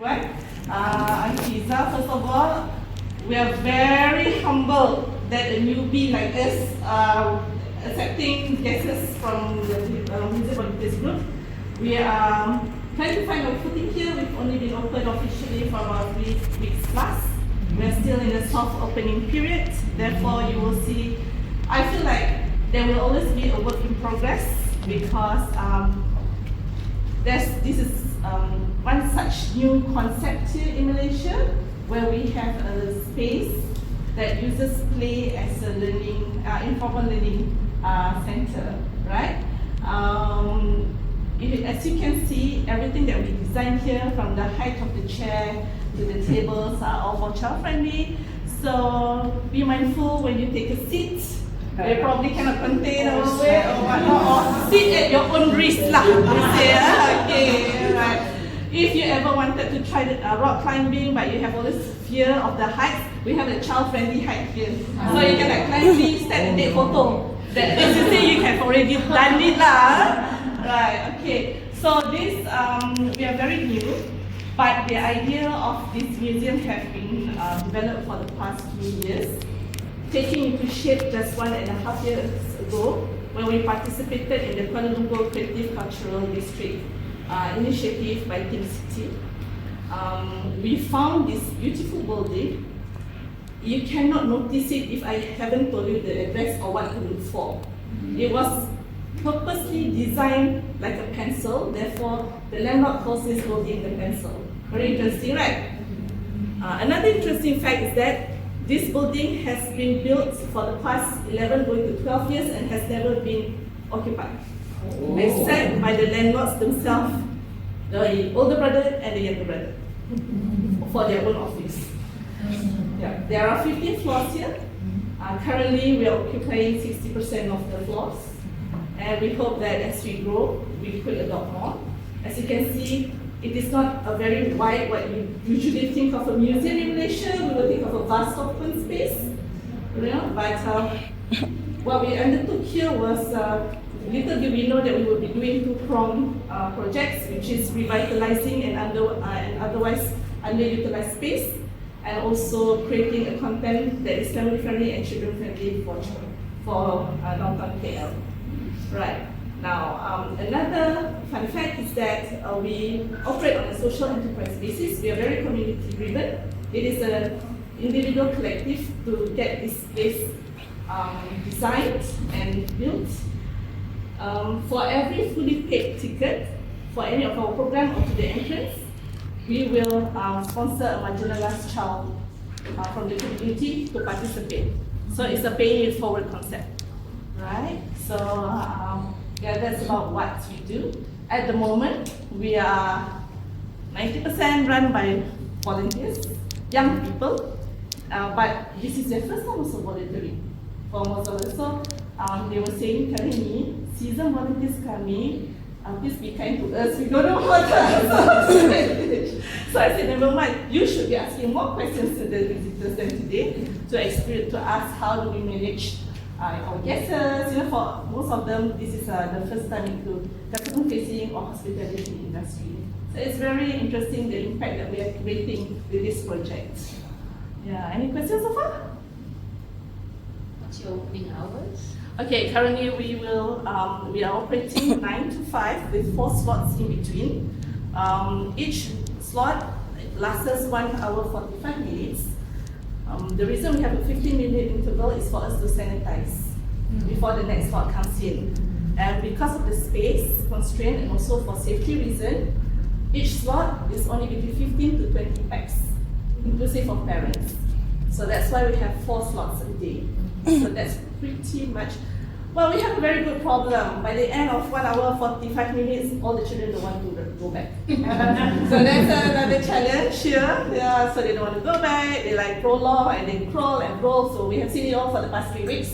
I'm Fiza. First of all, we are very humbled that a newbie like us accepting guests from the Music Volunteers Group. We are trying to find our footing here. We've only been open officially for about 3 weeks plus. We're still in a soft opening period. Therefore, you will see, I feel like there will always be a work in progress because this is one such new concept here in Malaysia, where we have a space that uses play as a learning, informal learning center, right? As you can see, everything that we designed here, from the height of the chair to the tables, are all for child friendly. So be mindful when you take a seat. They probably cannot contain or weight or whatnot, or sit at your own risk lah. Okay, right. If you ever wanted to try the rock climbing, but you have all this fear of the heights, we have a child-friendly height here. So you can like climb tree, stand and take photo. That basically you have already done it lah. Right. Okay. So this we are very new, but the idea of this museum has been developed for the past few years, taking into shape just 1.5 years ago when we participated in the Kuala Lumpur Creative Cultural District initiative by Team City. We found this beautiful building. You cannot notice it if I haven't told you the address or what to look for. It was purposely designed like a pencil, therefore the landlord calls this building the pencil. Very interesting, right? Another interesting fact is that this building has been built for the past 11 going to 12 years and has never been occupied, except by the landlords themselves, the older brother and the younger brother, for their own office. Yeah. There are 15 floors here. Currently, we are occupying 60% of the floors, and we hope that as we grow, we could adopt more. As you can see, it is not a very wide, what you usually think of a museum in Malaysia. We will think of a vast open space, but what we undertook here was, little did we know that we will be doing two-pronged projects, which is revitalizing and otherwise underutilized space, and also creating a content that is family-friendly and children-friendly for downtown KL. Right. Now, another fun fact is that we operate on a social enterprise basis. We are very community-driven. It is an individual collective to get this place designed and built. For every fully paid ticket for any of our program or to the entrance, we will sponsor a marginalized child from the community to participate. So it's a pay it forward concept, right? So yeah, that's about what we do. At the moment, we are 90% run by volunteers, young people, but this is their first time also volunteering for most of us. So they were telling me, season volunteers coming, please be kind to us, we don't know what to answer. So I said, never mind, you should be asking more questions to the visitors than today to ask how do we manage our guests. For most of them, this is the first time into customer-facing or hospitality industry. So it's very interesting the impact that we are creating with this project. Yeah, any questions so far? What's your opening hours? Okay, currently we are operating 9 to 5 with 4 slots in between. Each slot lasts 1 hour 45 minutes. The reason we have a 15-minute interval is for us to sanitize before the next slot comes in. And because of the space constraint and also for safety reason, each slot is only between 15 to 20 packs, inclusive of parents. So that's why we have 4 slots a day. So that's pretty much, well, we have a very good problem. By the end of 1 hour 45 minutes, all the children don't want to go back. So that's another challenge here. Yeah, so they don't want to go back. They like prolong and then crawl and roll. So we have seen it all for the past 3 weeks.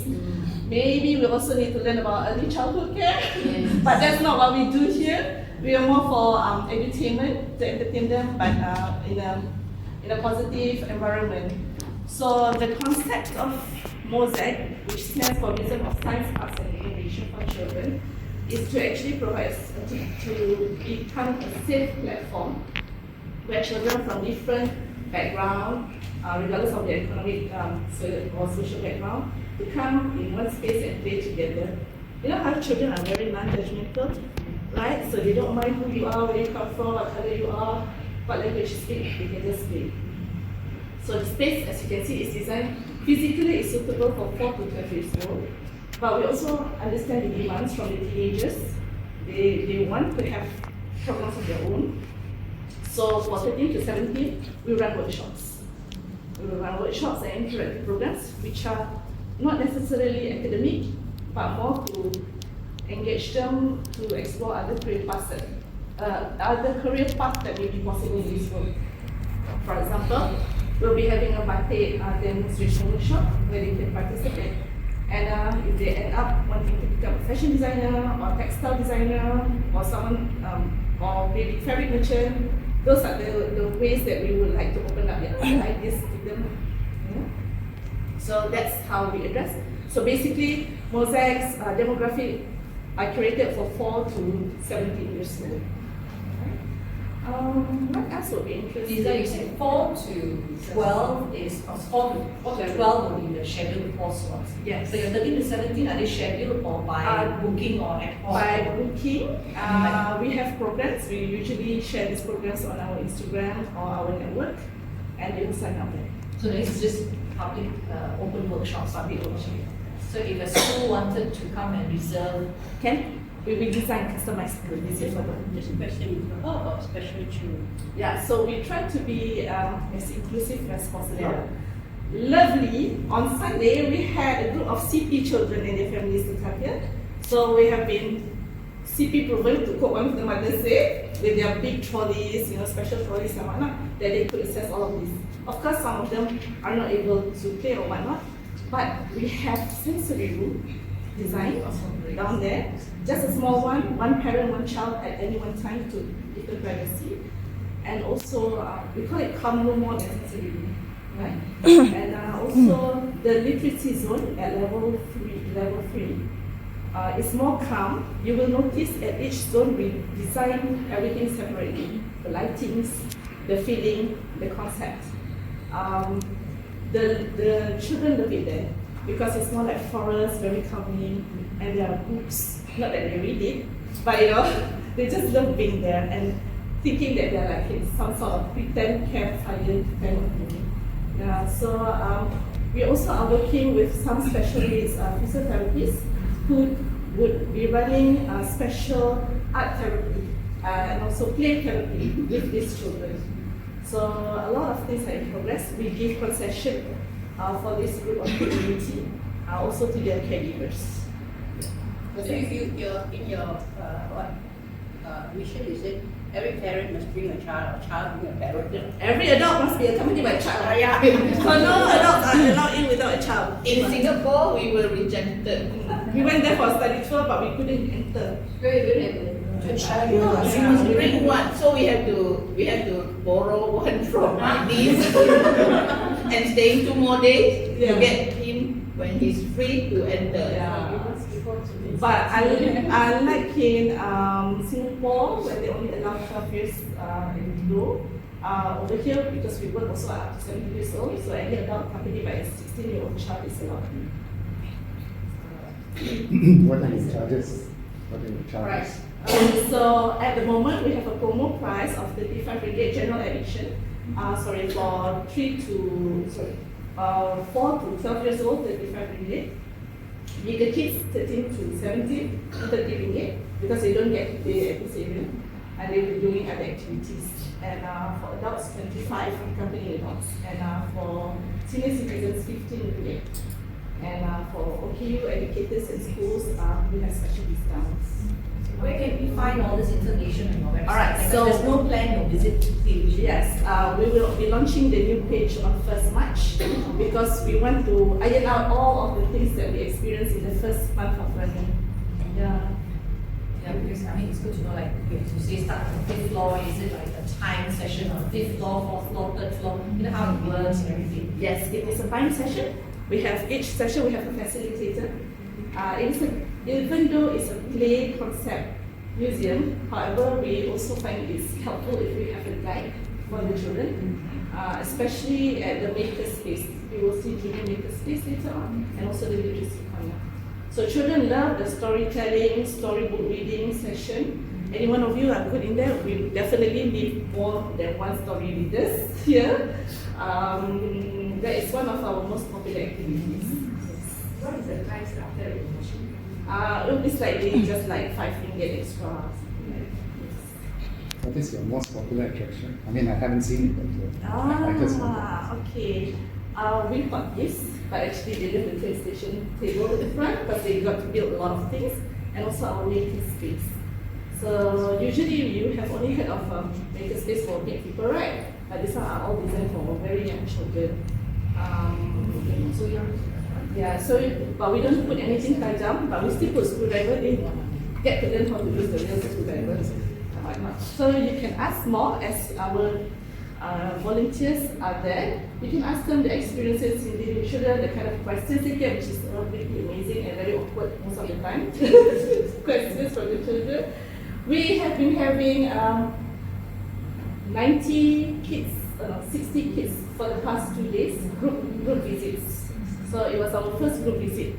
Maybe we also need to learn about early childhood care. Yes. But that's not what we do here. We are more for edutainment, to entertain them, but in a positive environment. So the concept of MoSAIC, which stands for Museum of Science, Arts and Innovation for Children, is to actually provide to become a safe platform where children from different background, regardless of their economic or social background, to come in one space and play together. You know how children are very non-judgmental, right? So they don't mind who you are, where you come from, what color you are, what language you speak, they can just play. So the space, as you can see, is designed physically is suitable for 4 to 12 years old. But we also understand the demands from the teenagers. They want to have programs of their own. So for 13 to 17, we run workshops. We will run workshops and interactive programs, which are not necessarily academic, but more to engage them to explore other career paths that may be possible in this world. For example, we'll be having a batik demonstration workshop where they can participate. And if they end up wanting to become a fashion designer or textile designer or someone or maybe fabric merchant, those are the ways that we would like to open up their ideas to them. So that's how we address. So basically, MoSAIC's demographic are curated for 4 to 17 years old. What else would be interesting? Fiza, you said 4 to 12 is 4 to 12 will be the scheduled course slots. Yes. So your 13 to 17, are they scheduled or by booking or ad hoc? By booking, we have programs. We usually share these programs on our Instagram or our network, and they will sign up there. So this is just public open workshops. Public workshop. So if a school wanted to come and reserve, We will design customized this for them. Just a question about special children. Yeah, so we try to be as inclusive as possible. Lovely, on Sunday we had a group of CP children and their families to come here. So we have been CP proven to cope, one of the mothers say, with their big trolleys, special trolleys and whatnot, that they could access all of this. Of course, some of them are not able to play or whatnot, but we have sensory room design down there. Just a small one parent, one child at any one time to give them privacy. And also, we call it calm room more than sensory room, right? And also, the literacy zone at level 3, is more calm. You will notice at each zone we design everything separately. The lightings, the feeling, the concept. The children love it there because it's more like forest, very calming, and there are books. Not that they read it, but they just love being there and thinking that they're like in some sort of pretend campfire kind of thing. Yeah, so we also are working with some special needs physiotherapists who would be running special art therapy and also play therapy with these children. So a lot of things are in progress. We give concession for this group of community, also to their caregivers. So if in your mission, is it every parent must bring a child, or child bring a parent? Every adult must be accompanied by a child. Yeah. So no adults are allowed in without a child. in Singapore we were rejected. We went there for a study tour, but we couldn't enter. A child. You must bring one, so we have to borrow one from my niece and staying 2 more days to get him when he's free to enter. Yeah. But unlike in Singapore, where they only allow 12 years and below, over here, because we work also up to 17 years old, so any adult accompanied by a 16-year-old child is allowed. What are the charges? What are the charges? Right. So at the moment, we have a promo price of 35 ringgit general admission. For 4 to 12 years old, 35 ringgit. Bigger kids, 13 to 17, 30 ringgit, because they don't get to pay at this area, and they will be doing other activities. And for adults, 25 accompanying adults, and for senior citizens, 15 ringgit. And for OKU educators and schools, we have special discounts. Where can we find all this information on your website? Alright, Because so there's no plan to visit page. Yes, we will be launching the new page on 1st March because we want to iron out all of the things that we experienced in the first month of running. Yeah. Yeah, because it's good to know, like, if you say start on the 5th floor, is it like a time session on 5th floor, 4th floor, 3rd floor, how it works and everything. Yes, it is a time session. We have each session, we have a facilitator. Even though it's a play concept museum, however, we also find it's helpful if we have a guide for the children, especially at the maker space. We will see children maker space later on, and also the literacy corner. So children love the storytelling, storybook reading session. Any one of you are good in there, we definitely need more than one story readers here. That is one of our most popular activities. What is the price after admission? It will be slightly just like 5 ringgit extra. What is your most popular attraction? I mean, I haven't seen it, but I just wonder. Okay. We've got this, but actually they leave the train station table at the front because they got to build a lot of things, and also our maker space. So usually you have only heard of maker space for big people, right? But these are all designed for very young children. So young. Yeah, so but we don't put anything tajam, but we still put screwdriver. They get to learn how to use the real screwdrivers. So you can ask more as our volunteers are there. You can ask them the experiences in dealing with children, the kind of questions they get, which is really amazing and very awkward most of the time. Questions from the children. We have been having 90 kids, 60 kids for the past 2 days, group visits. So it was our first group visit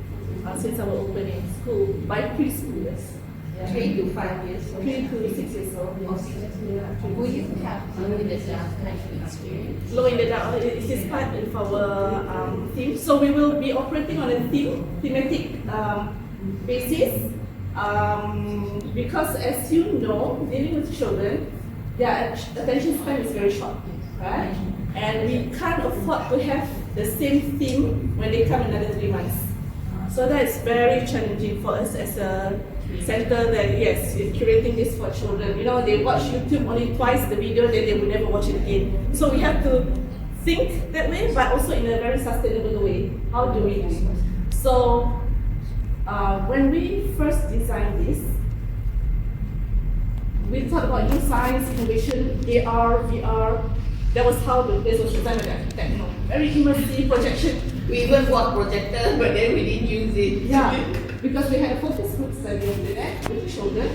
since our opening school by preschoolers. 3 to 5 years. 3 to 6 years old. Will you have low in the dark kind of experience? Glow in the dark, it is part of our theme. So we will be operating on a thematic basis. Because as you know, dealing with children, their attention span is very short, right? And we can't afford to have the same theme when they come another 3 months. So that is very challenging for us as a center that, yes, we're curating this for children. You know, they watch YouTube only twice the video, then they will never watch it again. So we have to think that way, but also in a very sustainable way. How do we do it? So when we first designed this, we thought about new science, innovation, AR, VR. That was how the place was designed by the architect, you know, very immersive projection. We even bought projector, but then we didn't use it. Yeah, because we had a focus group study over there with the children,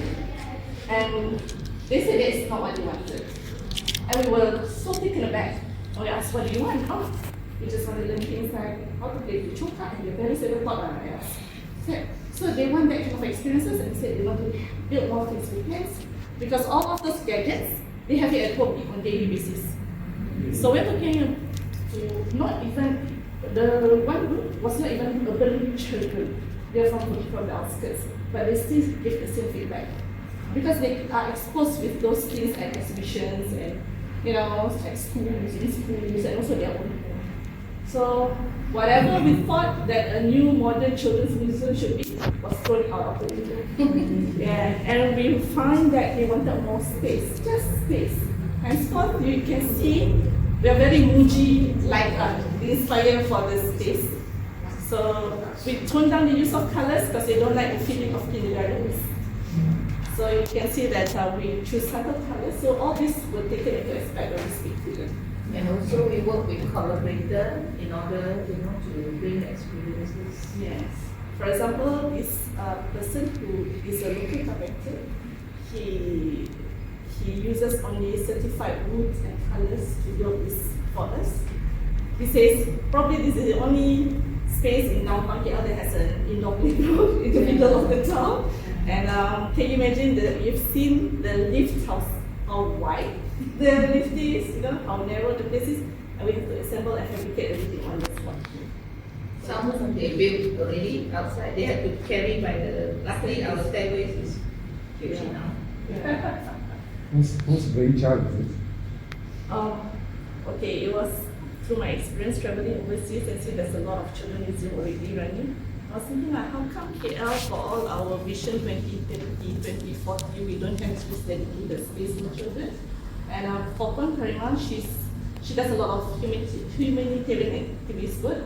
and they said that's not what they wanted. And we were so taken aback. We asked, what do you want? Oh, we just want to learn things like how to play the choka, and they're very self-taught, I asked. So they want that kind of experiences, and said they want to build more things with hands, because all of those gadgets, they have it at home on a daily basis. So we're looking to not even, the one group was not even urban children. They're from the outskirts, but they still give the same feedback. Because they are exposed with those things at exhibitions and, you know, at schools, in schools, and also their own home. So whatever we thought that a new modern children's museum should be was thrown out of the window. Yeah, and we find that they wanted more space, just space. Henceforth, you can see we are very Muji like inspired for this space. So we tone down the use of colors because they don't like the feeling of kindergarten. So you can see that we choose subtle colors. So all this will take it into aspect when we speak to them. And also we work with collaborator in order, you know, to bring the experiences. Yes. For example, this person who is a local carpenter, he uses only certified woods and colors to build this for us. He says probably this is the only space in downtown KL that has an indoor playground in the middle of the town. And can you imagine you've seen the lift house, how wide the lift is, you know, how narrow the place is, and we have to assemble and fabricate everything on the spot. Some they built already outside. They had to carry by the. Luckily, our stairways is huge now. Yeah. Whose brainchild is it? Okay, it was through my experience traveling overseas and see there's a lot of children museum already running. I was thinking like, how come KL for all our vision 2030, 2040, we don't have this dedicated space for children? And for Karimah, she does a lot of humanitarian activities work.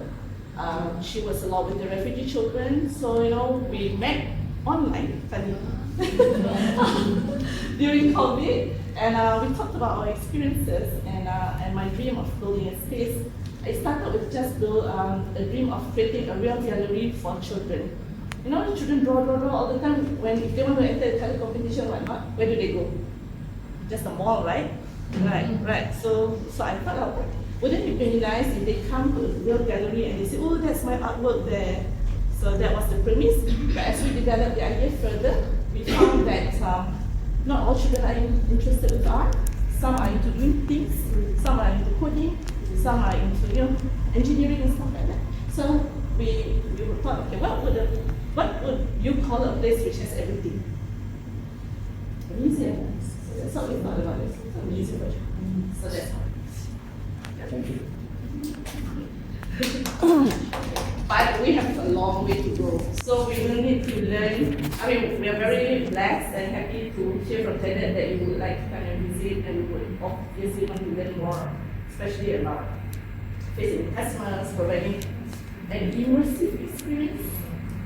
She was a lot with the refugee children, so you know we met online during COVID, and we talked about our experiences and my dream of building a space. I started with just a dream of creating a real gallery for children. You know, children draw all the time. If they want to enter a color competition or whatnot, where do they go? Just a mall, right? Right. So I thought, oh, wouldn't it be nice if they come to the gallery and they say, oh, that's my artwork there. So that was the premise. But as we developed the idea further, we found that not all children are interested in art. Some are into doing things, some are into coding, some are into engineering and stuff like that. So we thought, okay, what would you call a place which has everything? A museum. So that's what we thought about it. It's a museum. So that's how. Thank you. But we have a long way to go. So we will need to learn. I mean, we are very blessed and happy to hear from Tenet that you would like to come and visit, and we would obviously want to learn more, especially about facing customers, providing an immersive experience.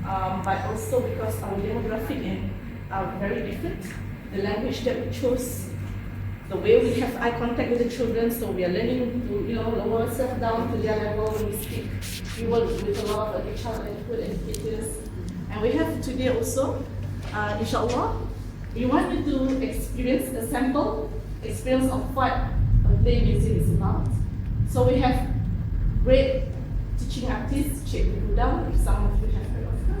But also because our demographic are very different. The language that we chose, the way we have eye contact with the children, so we are learning to lower ourselves down to their level when we speak. We work with a lot of child educators, and we have today also, inshallah, we want you to experience a sample experience of what a play music is about. So we have great teaching artist, Cik Buddha, if some of you have heard of her.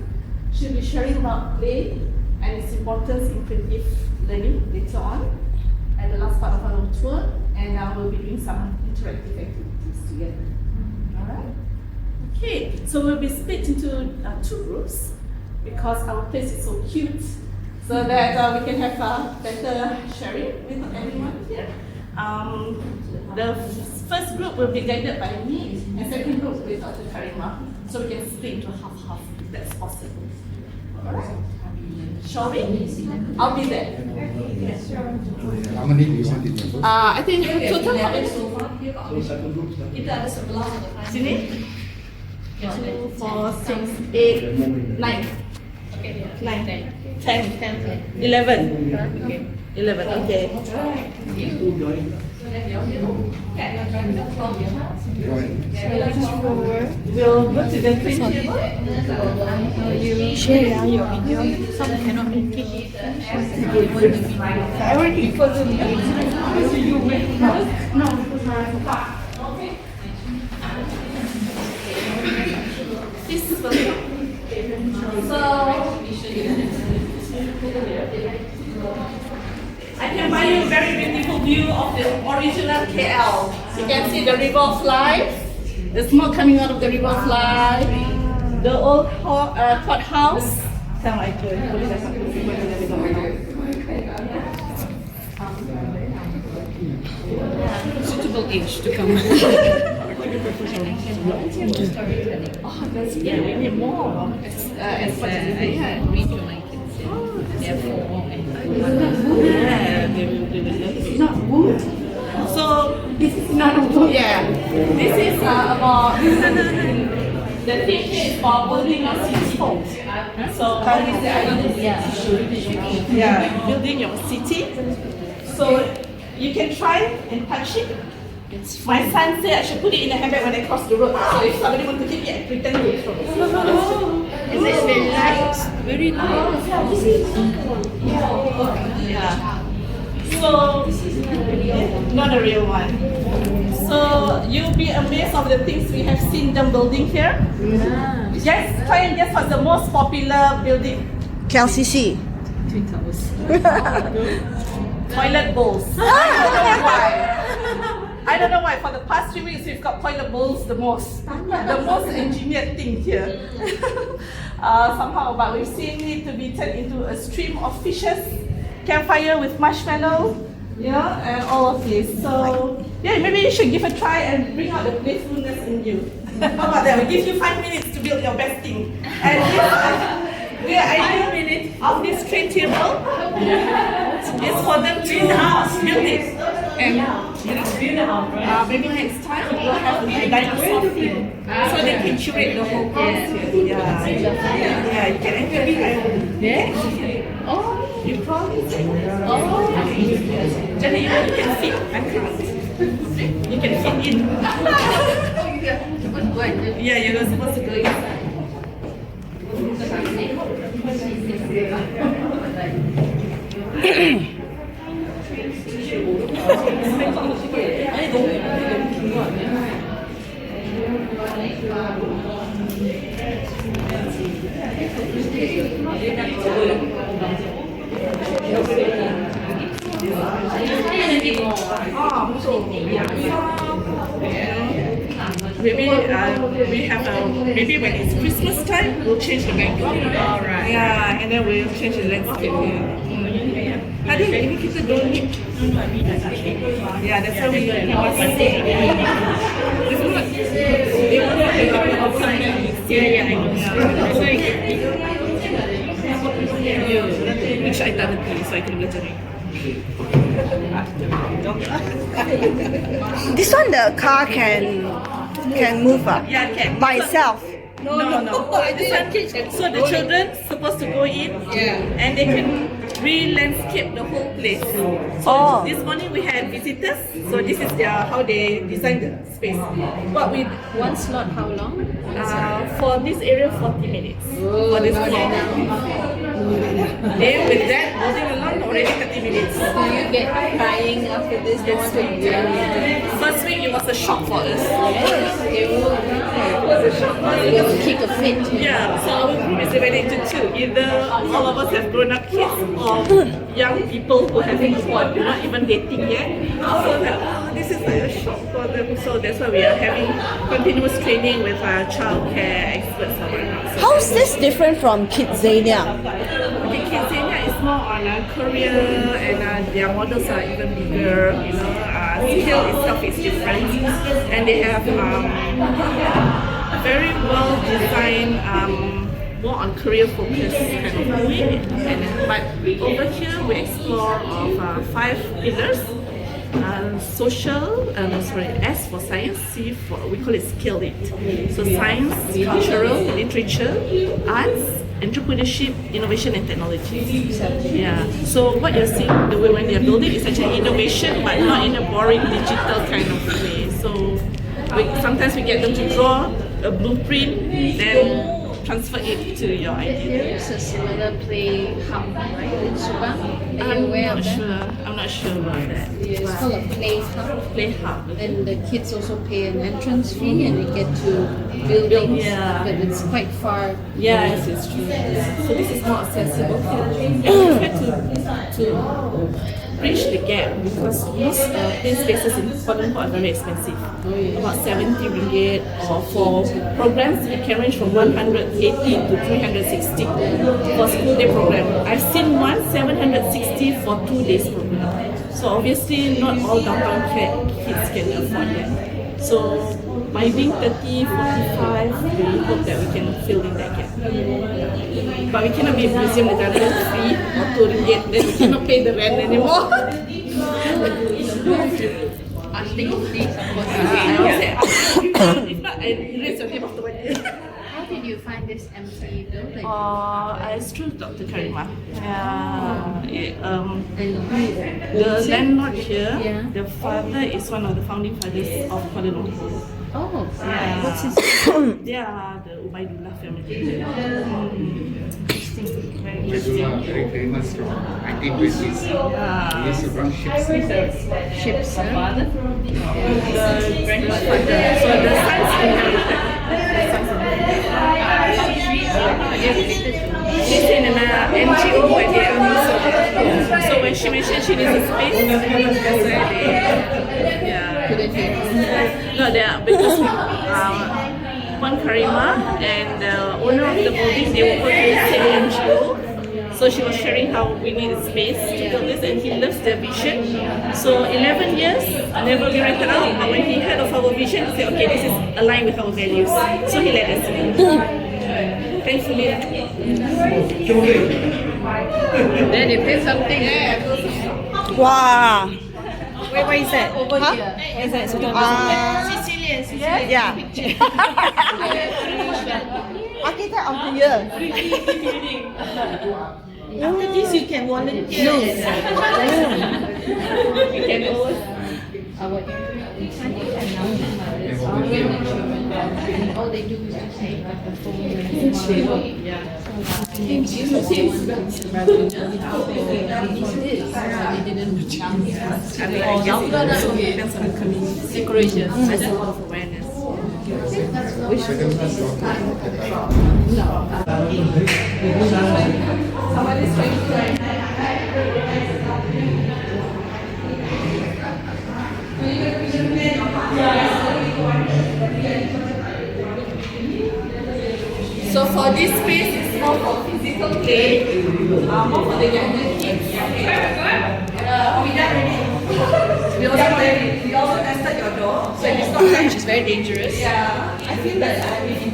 She'll be sharing about play and its importance in creative learning later on at the last part of our tour, and we'll be doing some interactive activities together. Alright? Okay, so we'll be split into two groups because our place is so cute, so that we can have better sharing with everyone here. The first group will be guided by me, and second group with Dr. Karimah, so we can split into half-half if that's possible. Alright? Shall we? I'll be there. How many do you want in your group? I think total how many? Kita ada 11 Sini? 2, 4, 6, 8, 9. 9, 10, 11. 11, okay. We'll go to the print table. Share your video. Some cannot make it. I already equal to me. You will no, because I forgot. Okay. This is the so I can buy you a very beautiful view of the original KL. You can see the river of life, the smoke coming out of the river of life, the old courthouse. Tell my Suitable age to come. Oh, that's yeah, we need more. As much as we can. Read to my kids. They're 4 and Yeah, it's not wood. So this is not a wood. Yeah, this is about the thing is about building a city. So what is the idea? Yeah, building your city. So you can try and touch it. My son said I should put it in a handbag when I cross the road. So if somebody wants to take it, I pretend to it from it. Is it very light? Very light. Yeah. So not a real one. So you'll be amazed of the things we have seen them building here. Just try and guess what's the most popular building. KLCC. Twin Towers. Toilet bowls. I don't know why. I don't know why. For the past 3 weeks, we've got toilet bowls the most engineered thing here. Somehow, but we've seen it to be turned into a stream of fishes, campfire with marshmallow, and all of this. So yeah, maybe you should give a try and bring out the playfulness in you. How about that? We'll give you 5 minutes to build your best thing. And the idea of this train table is for them to build it. And maybe next time we'll have a dinosaur theme, so they can curate the whole place. Yeah, you can actually. Oh, you promise? Oh, Jenny, you can fit. I can't. You can fit in. Yeah, you're not supposed to go inside. Maybe we have maybe when it's Christmas time, we'll change the backdrop. Alright. Yeah, and then we'll change the landscape here. Tadi ini kita don't need. Yeah, that's why we must. It's not. They want to have outside. Yeah, I know. That's why. Which I tak ngerti, so I kena belajar ni. This one the car can move Yeah, can. by itself. No. So the children supposed to go in, and they can re-landscape the whole place. So this morning we had visitors. So this is how they designed the space. What we One slot, how long? for this area 40 minutes for this floor. Then with that moving along already 30 minutes. Do you get crying after this? They want to First week it was a shock for us. Yes, they will. It was a shock for us. You have to kick a fit. Yeah, so our group is divided into two. Either all of us have grown up kids or young people who haven't born, not even dating yet. So this is like a shock for them. So that's why we are having continuous training with our childcare experts. How is this different from Kidzania? Okay, Kidzania is more on a career and their models are even bigger. You know, skill itself is different, and they have very well designed, more on career focus kind of way. But over here we explore of 5 pillars. Social, S for science, C for, we call it skill it. So science, cultural, literature, arts, entrepreneurship, innovation and technology. Yeah. So what you're seeing the way when they're building is actually innovation, but not in a boring digital kind of way. So sometimes we get them to draw a blueprint, then transfer it to your idea. There's a similar play hub, right, in Subang? Are you aware of that? I'm not sure about that. It's called a play hub. Play hub. And the kids also pay an entrance fee and they get to build things. Yeah. But it's quite far. Yes, it's true. So this is more accessible here. And we try to bridge the gap because most play spaces in Kuala Lumpur are very expensive. About 70 ringgit, or for programs it can range from 180 to 360 for school day program. I've seen one 760 for 2 days program. So obviously not all downtown kids can afford that. So by being 30, 45, we hope that we can fill in that gap. But we cannot be a museum negara free or 2 ringgit, then we cannot pay the rent anymore. I think these are what If not, I raise your name after 1 year. How did you find this empty building? It's through Dr. Karimah. Yeah. And The landlord here, Yeah. the father is one of the founding fathers of Kuala Lumpur. oh, Yeah. what's his They are the Ubaidullah family. Ubaidullah, very famous from 1920s. He used to run ships. ships? Huh? The grandfather. So the sons She's in an NGO where they are also. So when she mentioned she needs a space, that's where they, yeah. No, they are because Puan Karimah and the owner of the building, they work with the same NGO. So she was sharing how we need a space to build this, and he loves their vision. So 11 years, never been rented out, but when he heard of our vision, he said, okay, this is aligned with our values. So he let us in. Thankfully. Then if there's something Wow. Where is that? over Huh? here. Where is that? Sicilian. Yeah. Architect of the year. After this, you can volunteer. No. We can always. Our all they do is just take up the phone and yeah. They didn't decoration. That's a lot of awareness. Somebody's trying to So for this space, it's more for physical play, more for the younger kids. Are we done already? We also tested your door, so if it's not Which is very dangerous. yeah, I feel that I'm in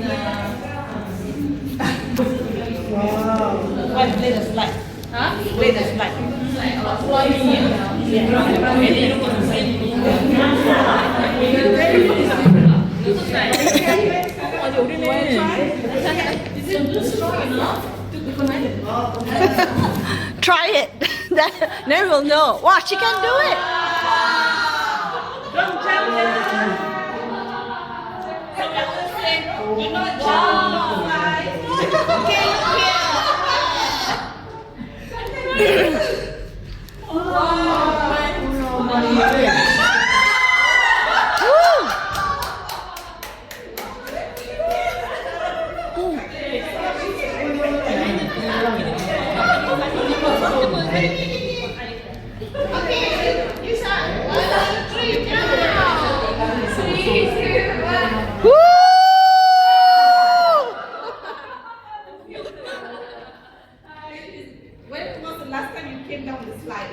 One play the slide. Huh? Play the slide. Try it. Then we'll know. Wow, she can do it. Don't jump down. Do not jump. When was the last time you came down the slide?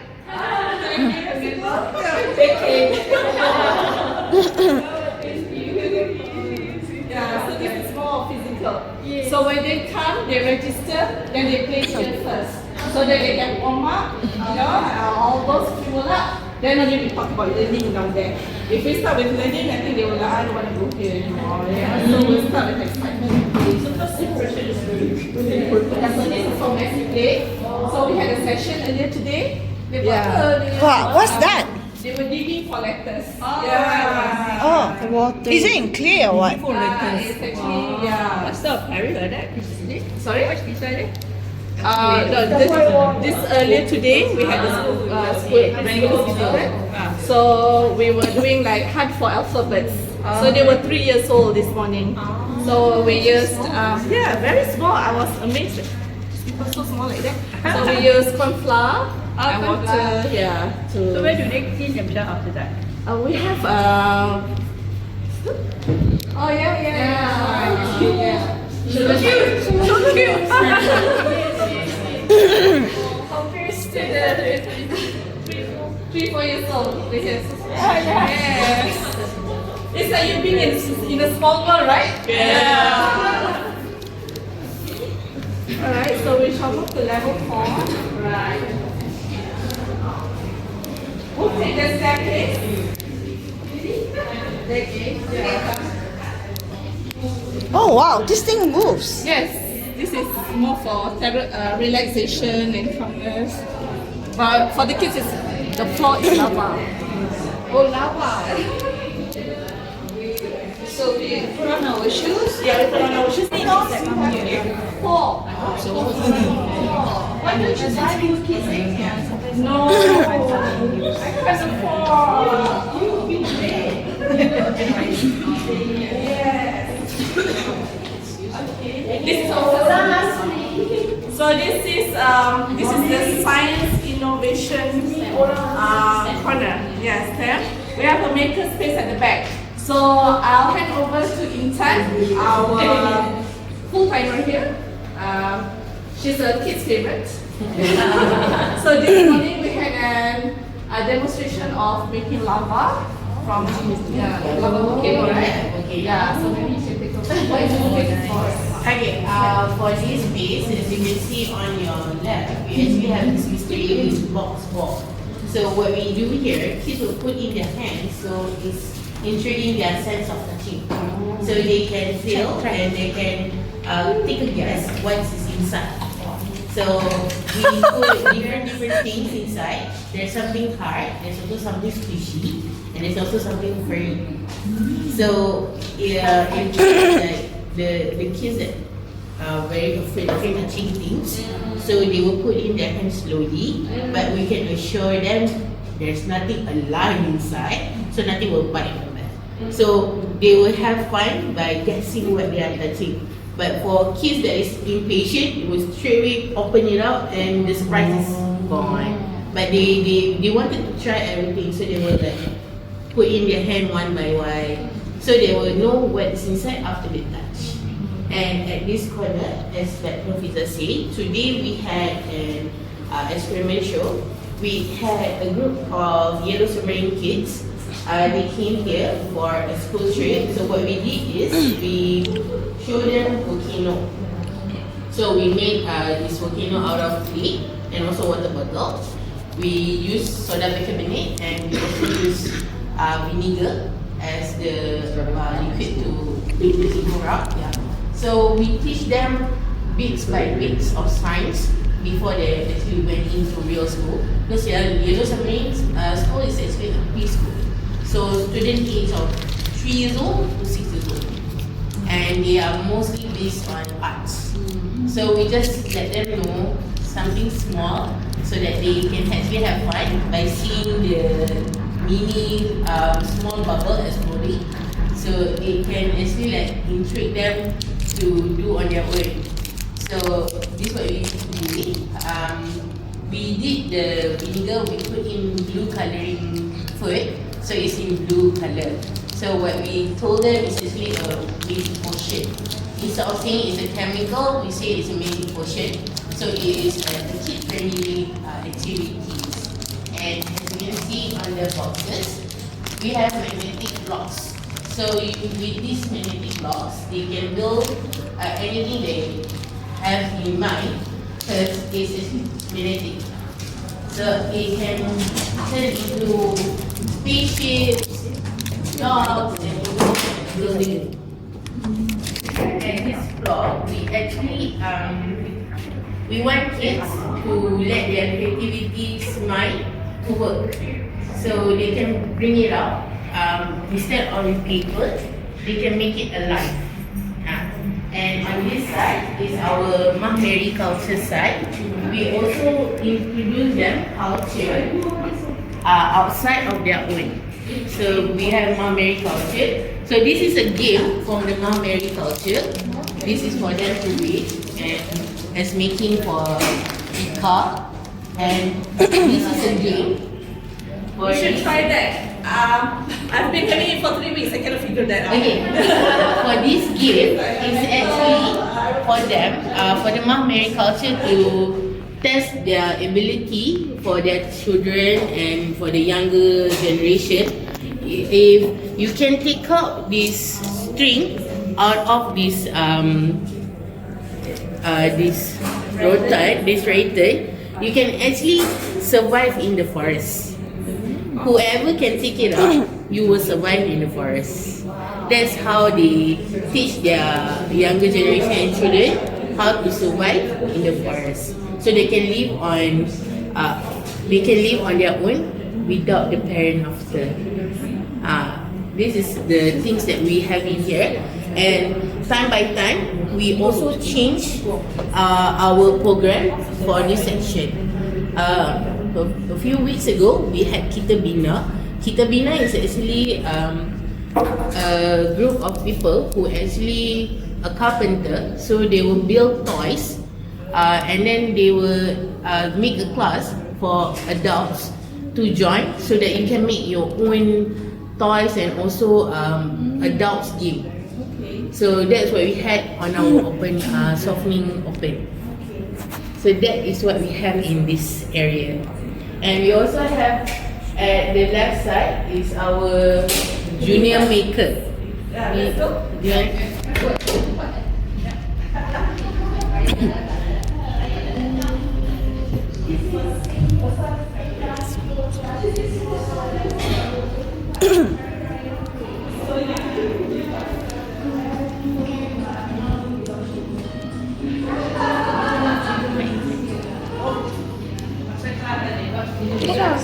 Yeah, so this is more physical. So when they come, they register, then they play here first. So that they can warm up, all those fuel up. Then only we talk about learning down there. If we start with learning, I think they will like, I don't want to go here anymore. Yeah? So we'll start with excitement. So first impression is really important. So this is for messy play. So we had a session earlier today. Wow, what's that? They were digging for letters. Oh, water. Is it in clear or what? It's actually, What's the Harry like that? Sorry? What's beside it? This earlier today we had the school regular. So we were doing like hunt for alphabets. So they were 3 years old this morning. So we used very small. I was amazed. These people so small like that. So we used corn flour and water. So where do they clean themselves after that? We have So cute. Compares to the 3-4 years old. Yes. It's like you've been in a small world, right? Yeah. Alright, so we shall move to level 4. Right. We'll take the staircase. Oh wow, this thing moves. Yes, this is more for relaxation and calmness. But for the kids, the floor is lava. Oh, lava. So we put on our shoes. Yeah, we put on our shoes. Four. Why don't you buy these kids? No. I can't afford. Yes. This is also so this is the science innovation corner. Yes, there we have a maker space at the back. So I'll hand over to Intan, our full timer here. She's a kid's favorite. So this morning we had a demonstration of making lava from lava volcano, right? Okay. Yeah. So maybe you should take a look. What is the space for? Okay, for this space, as you can see on your left, we actually have this mystery box ball. So what we do here, kids will put in their hands, so it's intriguing their sense of touching. So they can feel and they can take a guess what is inside. So we put different things inside. There's something hard, there's also something squishy, and there's also something furry. So in case like the kids that are very afraid of touching things, so they will put in their hands slowly, but we can assure them there's nothing alive inside, so nothing will bite them. So they will have fun by guessing what they are touching. But for kids that is impatient, they will straight away open it out and the surprise is gone. But they wanted to try everything, so they will like put in their hand one by one, so they will know what's inside after they touch. And at this corner, as like Fiza said, today we had an experiment show. We had a group of yellow submarine kids. They came here for a school trip. So what we did is we showed them volcano. So we made this volcano out of clay and also water bottle. We used soda bicarbonate and we also used vinegar as the liquid to make the volcano rock. Yeah. So we teach them bits by bits of science before they actually went into real school. Because yellow submarine school is actually a preschool. So student age of 3 years old to 6 years old. And they are mostly based on arts. So we just let them know something small so that they can actually have fun by seeing the mini small bubble exploding. So it can actually like intrigue them to do on their own. So this is what we do. We did the vinegar, we put in blue coloring fluid. So it's in blue color. So what we told them is actually a magic potion. Instead of saying it's a chemical, we say it's a magic potion. So it is a kid-friendly activities. And as you can see on the boxes, we have magnetic blocks. So with these magnetic blocks, they can build anything they have in mind because it's magnetic. So it can turn into spaceships, dogs, and building. And this floor, we actually we want kids to let their creativity mind to work. So they can bring it out. Instead of paper, they can make it alive. And on this side is our Mary culture side. We also introduce them culture outside of their own. So we have Mary culture. So this is a game from the Mary culture. This is for them to read and as making for a car. And this is a game. You should try that. I've been having it for 3 weeks. I cannot figure that out. Okay. For this game, it's actually for them, for the Mary culture to test their ability for their children and for the younger generation. If you can take out this string out of this rotor, you can actually survive in the forest. Whoever can take it out, you will survive in the forest. That's how they teach their younger generation and children how to survive in the forest. So they can live on their own without the parent after. This is the things that we have in here, and time by time we also change our program for this section. A few weeks ago we had Kita Bina. Kita Bina is actually a group of people who actually a carpenter, so they will build toys and then they will make a class for adults to join so that you can make your own toys and also adults game. So that's what we had on our open softening open. So that is what we have in this area. And we also have at the left side is our junior maker. Let's go.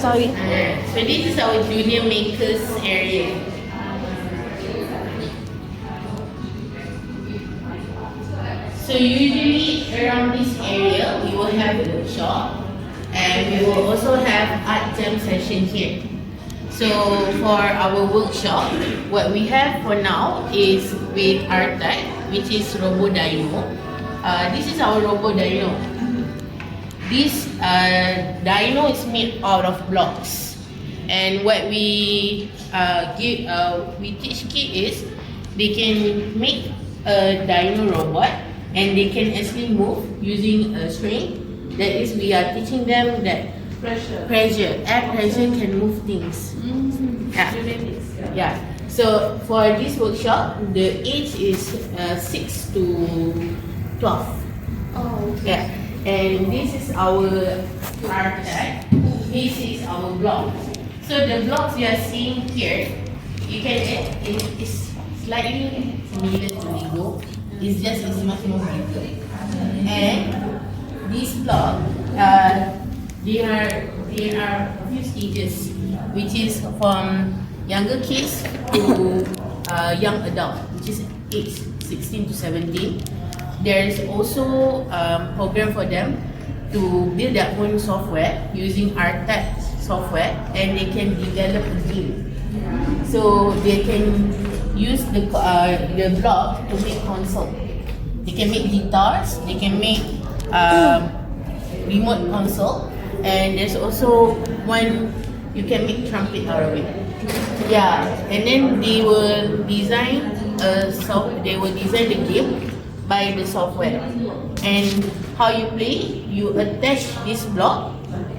Sorry. So this is our junior makers area. So usually around this area, we will have a workshop and we will also have art jam session here. So for our workshop, what we have for now is with RTAC, which is Robo Dino. This is our Robo Dino. This dino is made out of blocks, and what we teach kids is they can make a dino robot, and they can actually move using a string. That is, we are teaching them that air pressure can move things. Yeah. So for this workshop, the age is 6 to 12. Oh, okay. Yeah. And this is our RTAC. This is our block. So the blocks you are seeing here, you can it's slightly similar to Lego. It's much more bigger. And this block, there are a few stages, which is from younger kids to young adult, which is age 16 to 17. There is also a program for them to build their own software using RTAC software, and they can develop a game. So they can use the block to make console. They can make guitars, they can make remote console, and there's also one you can make trumpet out of it. Yeah, and then they will design the game by the software. And how you play, you attach this block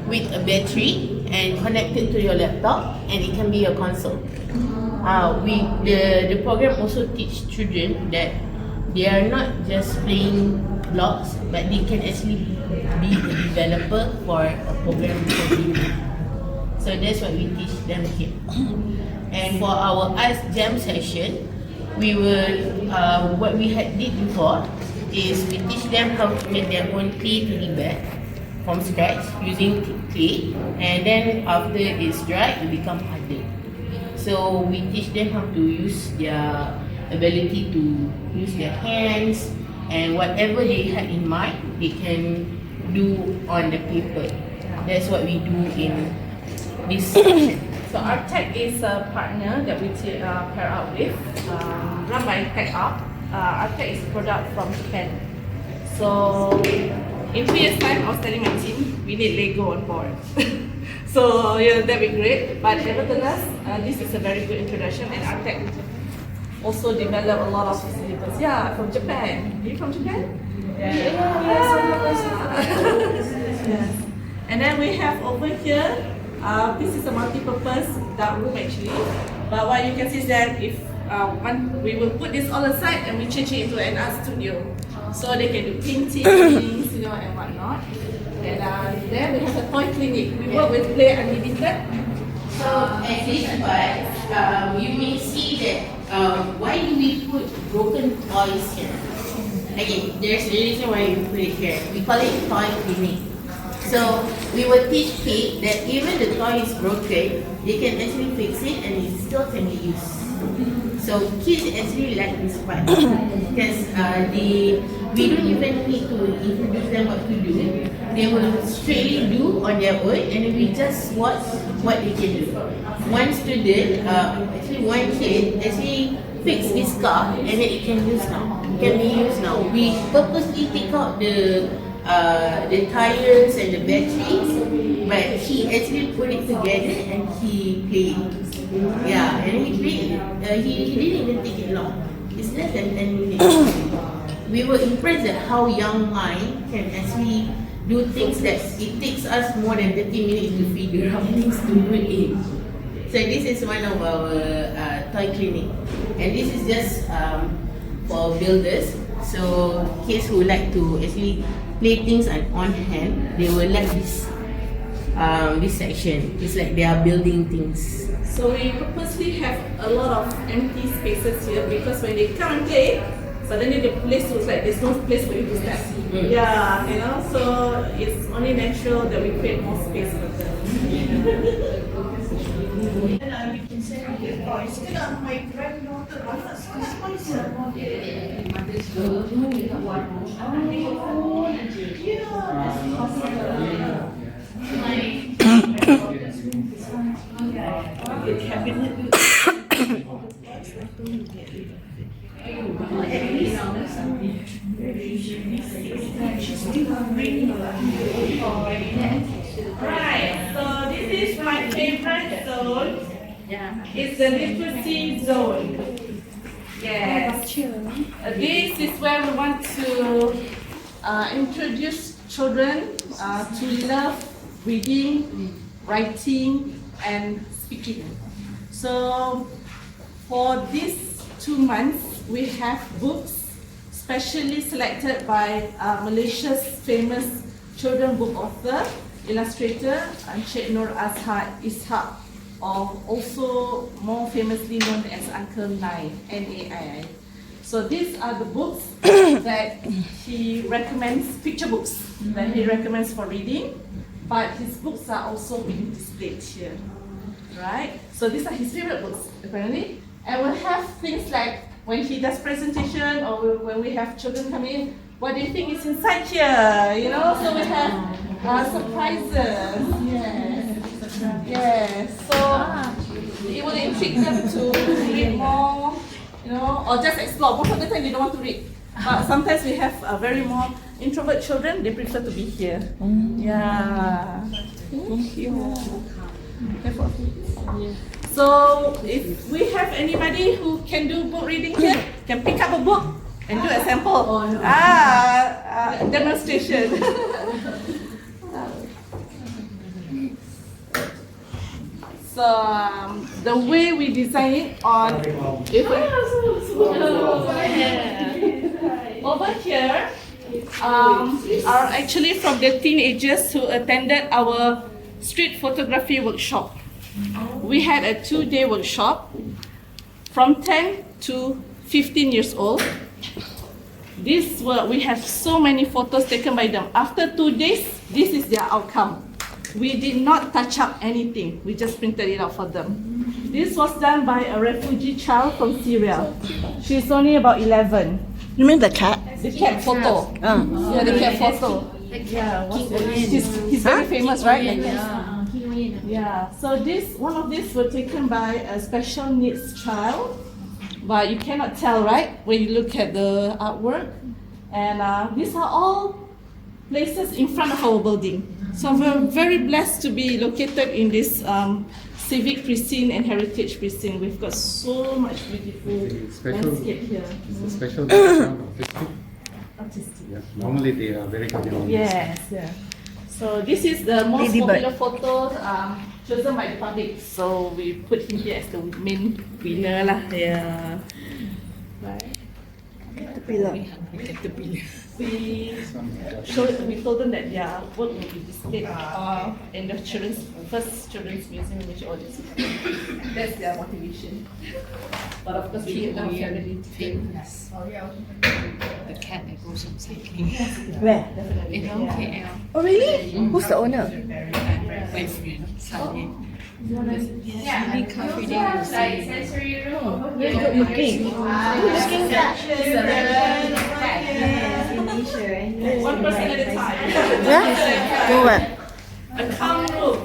with a battery and connect it to your laptop, and it can be a console. The program also teach children that they are not just playing blocks, but they can actually be a developer for a program for gaming. So that's what we teach them here. And for our art jam session, we will what we had did before is we teach them how to make their own clay teddy bear from scratch using clay, and then after it's dry, it become hardened. So we teach them how to use their ability to use their hands, and whatever they had in mind, they can do on the paper. That's what we do in this section. So RTAC is a partner that we pair up with, run by Tech Up. RTAC is a product from Japan. So in 2 years' time, I was telling my team, we need Lego on board. So yeah, that'd be great. But nevertheless, this is a very good introduction, and RTAC also develop a lot of facilities. Yeah, from Japan. Are you from Japan? Yes. And then we have over here, this is a multi-purpose dark room actually. But what you can see is that if we will put this all aside and we change it into an art studio, so they can do paintings, and whatnot. And then we have a toy clinic. We work with Play Unlimited. So at this part, you may see that why do we put broken toys here? Again, there's a reason why we put it here. We call it toy clinic. So we will teach kids that even the toy is broken, they can actually fix it and it still can be used. So kids actually like this part because we don't even need to introduce them what to do. They will straightly do on their own, and we just watch what they can do. One student, one kid actually fixed this car, and then it can be used now. We purposely take out the tires and the batteries, but he actually put it together and he played. Yeah, and he played. He didn't even take it long. It's less than 10 minutes. We were impressed at how young mind can actually do things that it takes us more than 30 minutes to figure out things to put in. So this is one of our toy clinic, and this is just for builders. So kids who like to actually play things on hand, they will like this section. It's like they are building things. So we purposely have a lot of empty spaces here because when they come and play, suddenly the place looks like there's no place for you to step. Yeah, so it's only natural that we create more space for them. You can send me your toys. My granddaughter, Right, so this is my favorite zone. It's the literacy zone. Yes. This is where we want to introduce children to love reading, writing, and speaking. So for these 2 months, we have books specially selected by Malaysia's famous children book author, illustrator, Encik Nur Azhar Ishak, or also more famously known as Uncle Nai, N-A-I-I. So these are the books that he recommends, picture books that he recommends for reading, but his books are also being displayed here, right? So these are his favorite books, apparently. And we'll have things like when he does presentation or when we have children come in, what do you think is inside here? You know, so we have surprises. Yes. Yes. So it will intrigue them to read more, you know, or just explore. Most of the time they don't want to read. But sometimes we have very more introvert children, they prefer to be here. Yeah. Thank you. So if we have anybody who can do book reading here, can pick up a book and do a sample. Demonstration. So the way we design it on over here are actually from the teenagers who attended our street photography workshop. We had a 2-day workshop from 10 to 15 years old. We have so many photos taken by them. After 2 days, this is their outcome. We did not touch up anything. We just printed it out for them. This was done by a refugee child from Syria. She's only about 11. You mean the cat? The cat photo. Yeah, the cat photo. Yeah, he's very famous, right? Yeah. So one of these were taken by a special needs child, but you cannot tell, right, when you look at the artwork. And these are all places in front of our building. So we're very blessed to be located in this civic precinct and heritage precinct. We've got so much beautiful landscape here. It's a special background, Artistic. Yeah. Normally they are very common. Yes, yeah. So this is the most popular photos chosen by the public. So we put him here as the main winner lah. Yeah. Right. We told them that their work will be displayed in the first children's museum in which all this. That's their motivation. But of course, we have family famous. The cat that goes on cycling. Where? In KL. Oh really? Who's the owner? My friend, Sally. Really confident you say. Very good looking. Good looking cat. One person at a time. Yeah? Go where? A calm room.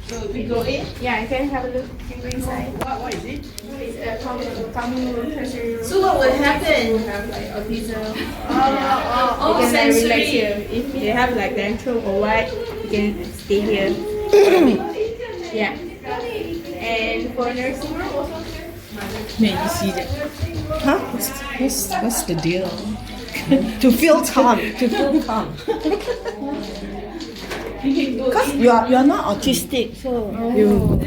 So we go in. Yeah, you can have a look. You can go inside. What is it? It's a common room, treasury room. So what will happen? We have like a pizza. Oh, You can like relax here. If they have like dentro or what, you can stay here. Yeah. And for nursing room also. Man, you see that? Huh? What's the deal? To feel calm. To feel calm. Because you're not autistic, so you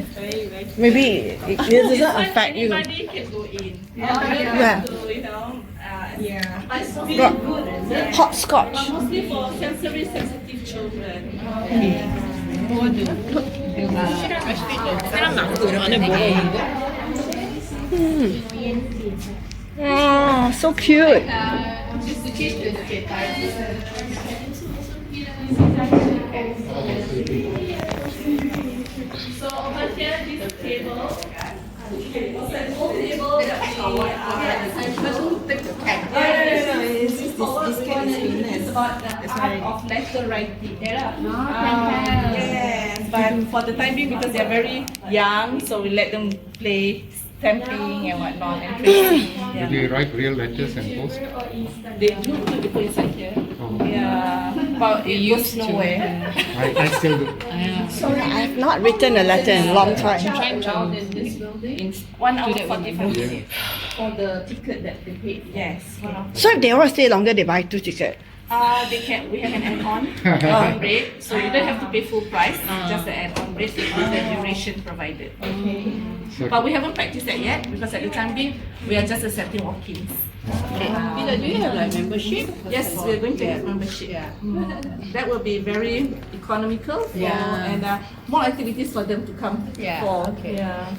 maybe it doesn't affect you. Anybody can go in. Yeah. So, you know, Yeah. I feel Got good. hopscotch. Mostly for sensory sensitive children. Oh, so cute. So over here, this table Also, an old table that this cat is famous. It's about the art of letter writing. Yes, but for the time being, because they're very young, so we let them play stamping and whatnot and tracing. Do they write real letters and post? They do put inside here. Oh. Yeah, but it goes nowhere. I still do. Sorry, I have not written a letter in a long time. In 1 hour 45 minutes for the ticket that they paid. Yes, 1 hour. So if they want to stay longer, they buy 2 tickets. They can. We have an add-on rate, so you don't have to pay full price. Just the add-on rate with the duration provided. So, But we haven't practiced that yet because at the time being we are just accepting walk-ins. Fiza, do you have like membership? Yes, we're going to have membership. That will be very economical and more activities for them to come for. Okay. Yeah.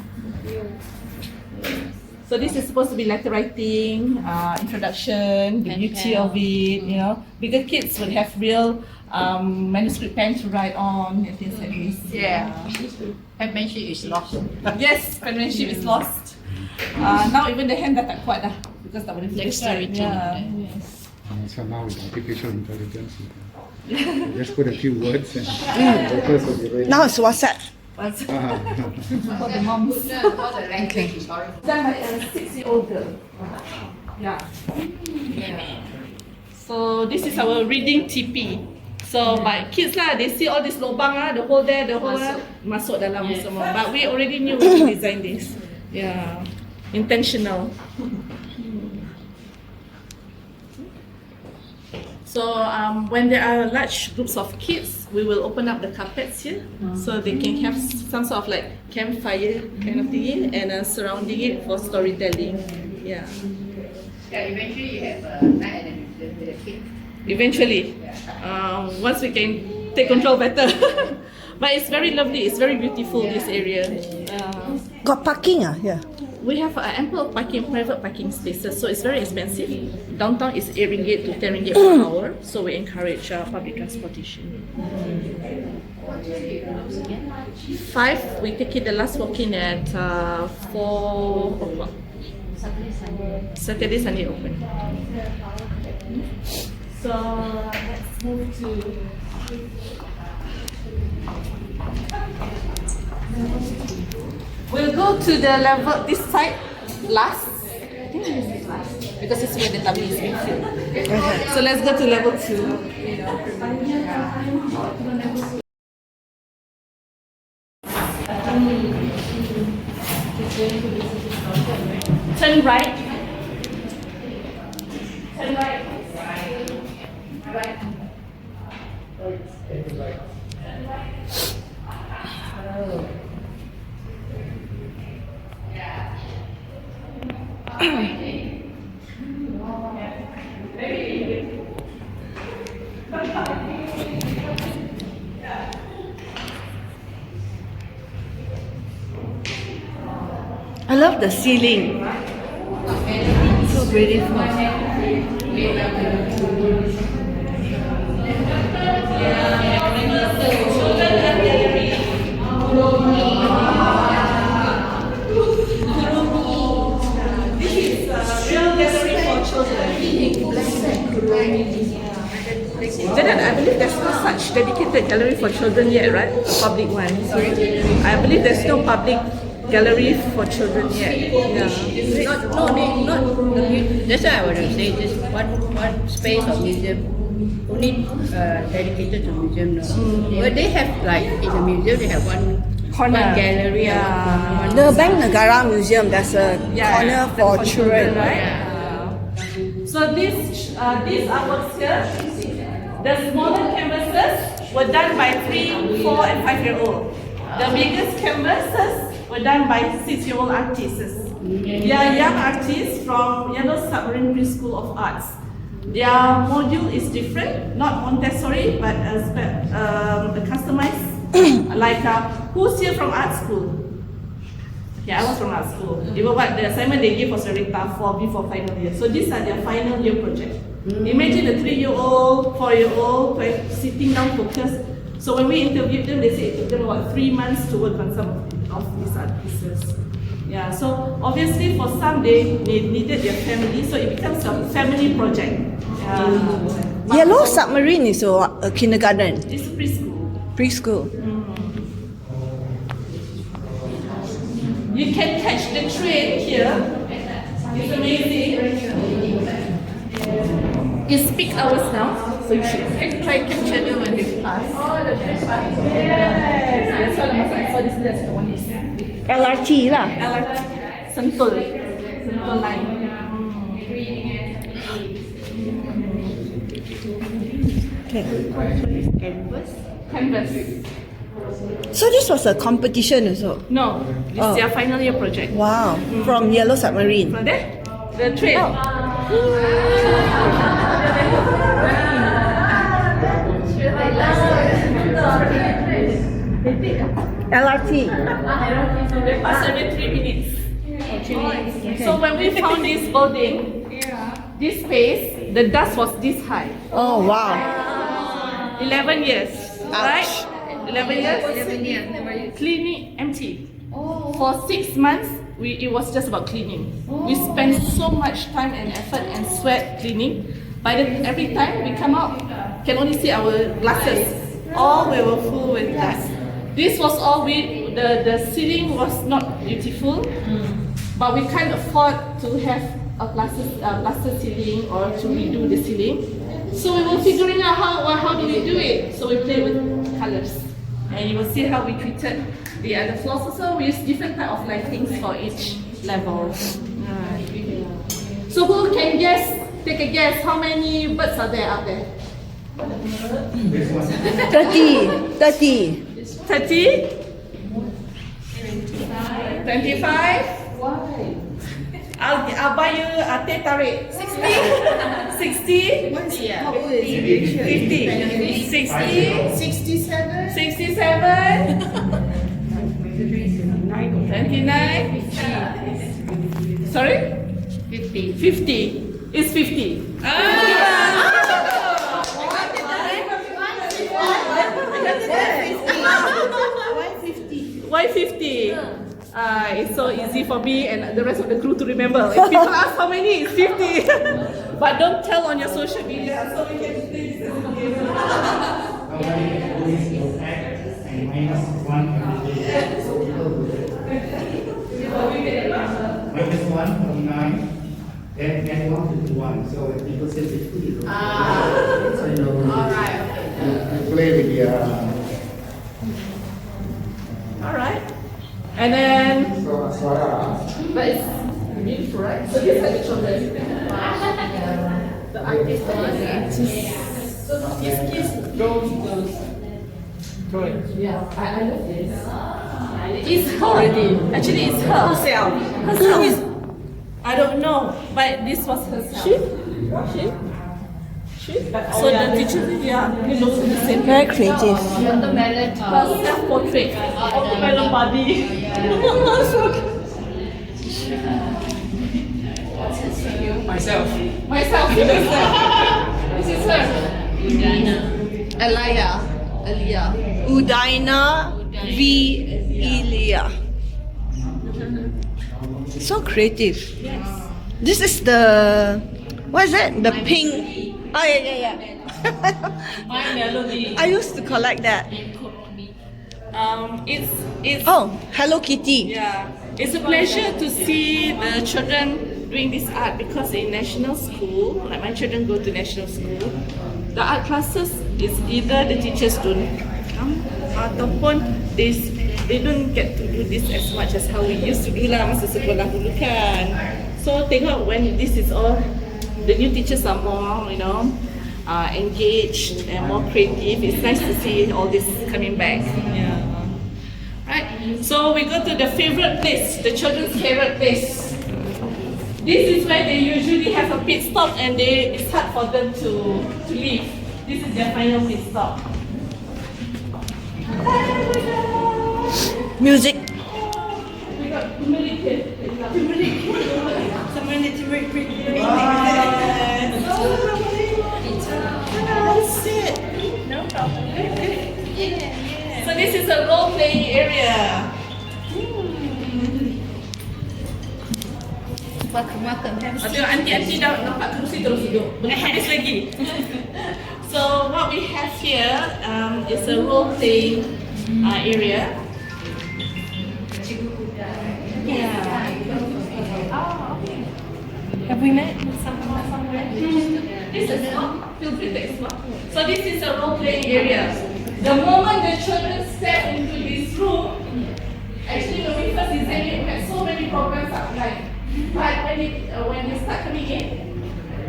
So this is supposed to be letter writing, introduction, the beauty of it, you know. Bigger kids would have real manuscript pen to write on and things like this. Penmanship is lost. Yes, penmanship is lost. Now even the hand dah tak kuat dah because tak boleh tulis. Yes. so now with artificial intelligence, you can just put a few words and workers will be ready. Now it's WhatsApp. For the moms. All the language is horrible. Done by a 6-year-old girl. Yeah. So this is our reading TP. So my kids lah, they see all this lubang lah, the hole there, the hole lah, masuk dalam semua. But we already knew when we designed this. Yeah, intentional. So when there are large groups of kids, we will open up the carpets here, so they can have some sort of like campfire kind of thing, and surrounding it for storytelling. Yeah. Eventually you have a night at the museum with the kids. Eventually, once we can take control better. But it's very lovely. It's very beautiful. This area. Got parking here. We have ample parking, private parking spaces, so it's very expensive. Downtown is 8 ringgit to 10 ringgit per hour, so we encourage public transportation. 5, we take it the last walk-in at 4 o'clock. Saturday, Sunday open. So let's move to. We'll go to the level, this side last. I think this is last because it's where the tummy is being filled. So let's go to level 2. Turn right. Turn right. Right. I love the ceiling. So beautiful. Janet, I believe there's no such dedicated gallery for children yet, right? A public one. I believe there's no public gallery for children yet. Yeah. Not that's why I want to say just one space of museum only dedicated to museum now. But they have like in the museum they have one gallery. The Bank Negara Museum, there's a corner for children, right? So these artworks here, the smaller canvases were done by 3, 4, and 5-year-old. The biggest canvases were done by 6-year-old artists. They are young artists from Yellow Submarine Preschool of Arts. Their module is different, not Montessori, but customized. Like who's here from art school? Yeah, I was from art school. Even what the assignment they gave was very tough before final year. So these are their final year project. Imagine a 3-year-old, 4-year-old sitting down focused. So when we interviewed them, they said it took them about 3 months to work on some of these art pieces. Yeah, so obviously for some they needed their family, so it becomes a family project. Yeah. Yellow submarine is a kindergarten, It's preschool. preschool. You can catch the train here. It's amazing. It's peak hours now, so you should try to capture them when they pass. Yes, that's what I saw this last one is. LRT lah. LRT, Sentul line. Okay. Canvas. So this was a competition also. No, this is Oh. their final year project. Wow, from Yellow Submarine. From there, the train. LRT. They pass every 3 minutes. So when we found this building, this space, the dust was this high. Oh wow. 11 years, right? Ouch. 11 years. Cleaning empty. For 6 months, it was just about cleaning. We spent so much time and effort and sweat cleaning. Every time we come out, can only see our glasses. All we were full with dust. This was all the ceiling was not beautiful, but we can't afford to have a plaster ceiling or to redo the ceiling. So we were figuring out how do we do it. So we play with colors, and you will see how we treated the other floors. Also, we use different type of lightings for each level. So who can guess? Take a guess. How many birds are there out there? 30. 30. 30? 25? I'll buy you a teh tarik. 60? 60? 50? 60? 67? 67? 29? Sorry? 50. 50. It's 50. Why 50? It's so easy for me and the rest of the crew to remember. If people ask how many, it's 50. But don't tell on your social media so we can play this as a game. Minus 1 from 9, then add 1 to 1, so people say 50. So you play with the Alright. And then, Suara. but it's beautiful, right? So these are the children. The artist. So these kids draw those drawings. Yeah, I love this. It's her already. Actually, it's her. Herself. I don't know, but this was herself. She? So the teacher, he looks the same. Very creative. Watermelon. Self-portrait. Watermelon body. Myself. Myself. This is her. Aliyah. Udaina V. Ilya. So creative. Yes. This is the, what is it? The pink. Oh yeah. My melody. I used to collect that. It's Oh, Hello Kitty. yeah. It's a pleasure to see the children doing this art because in national school, like my children go to national school, the art classes is either the teachers don't come ataupun they don't get to do this as much as how we used to do lah masa sekolah dulu kan. So tengok when this is all, the new teachers are more, engaged and more creative. It's nice to see all this coming back. Yeah. Right. So we go to the favorite place, the children's favorite place. This is where they usually have a pit stop and it's hard for them to leave. This is their final pit stop. Music. We got turmeric. Sit. No problem. So this is a role-playing area. welcome, welcome. Have a seat. Tengok aunty-aunty dah nampak kerusi terus duduk. Belum habis lagi. So what we have here is a role-playing area. Yeah. Oh, okay. Have we met? This is feel free to explore. So this is a role-playing area. The moment the children step into this room, actually when we first designed it, we had so many programs outlined. But when they start coming in,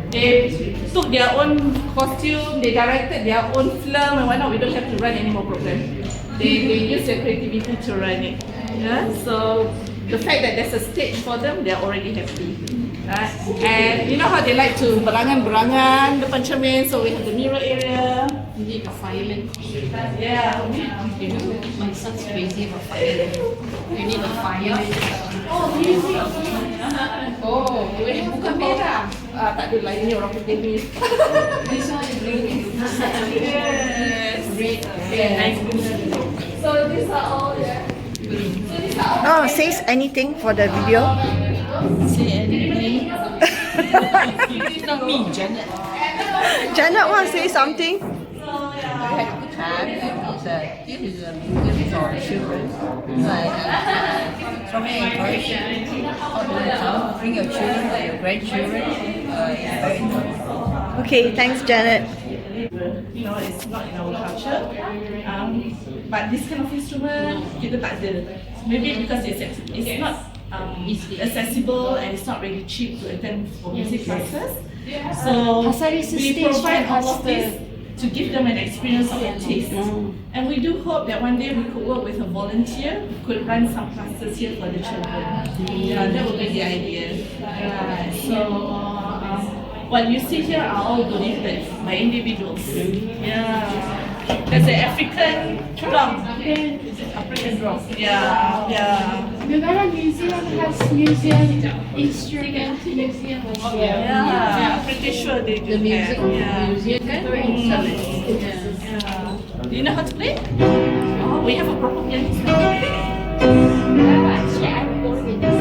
they took their own costume, they directed their own film and whatnot. We don't have to run any more programs. They use their creativity to run it. Yeah? So the fact that there's a stage for them, they're already happy. Right? And you know how they like to berangan-berangan depan cermin, so we have the mirror area. You need a fireman. Yeah. You know, my son's crazy about fireman. You need a fireman. Oh, really? Oh, Bukan merah. Tak ada lain ni orang putih ni. this one is green. Yes. Red. Nice. So these are all there. So these are all. Oh, says anything for the video? Say anything. It's not me, Janet. Janet want to say something? I had a good time, and this is a museum for children. So many encouragement. All the time, bring your children or your grandchildren. It's very important. Okay, thanks Janet. You know, it's not in our culture. But this kind of instrument kita tak ada. Maybe because it's not accessible and it's not really cheap to attend for music classes. So we provide all of this to give them an experience of a taste. And we do hope that one day we could work with a volunteer who could run some classes here for the children. Yeah, that would be the idea. So what you see here are all donated by individuals. Yeah. There's an African drum. African drum. Yeah, yeah. Negara museum has museum instrument museum. Yeah, pretty sure they do have. Yeah. Museum kan? Yeah. Do you know how to play? Oh, we have a proper pianist. Actually, I'm born with this.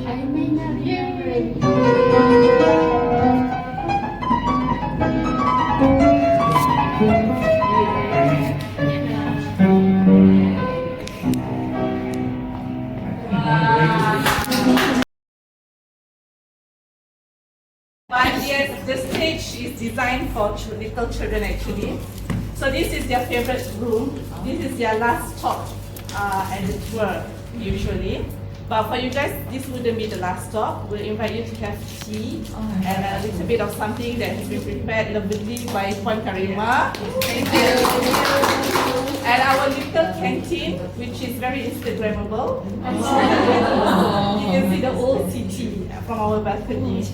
I may not hear it. But yes, the stage is designed for little children actually. So this is their favorite room. This is their last stop at the tour usually. But for you guys, this wouldn't be the last stop. We'll invite you to have tea and a little bit of something that has been prepared lovingly by Puan Karimah. Thank you. And our little canteen, which is very Instagrammable. You can see the old city from our balcony.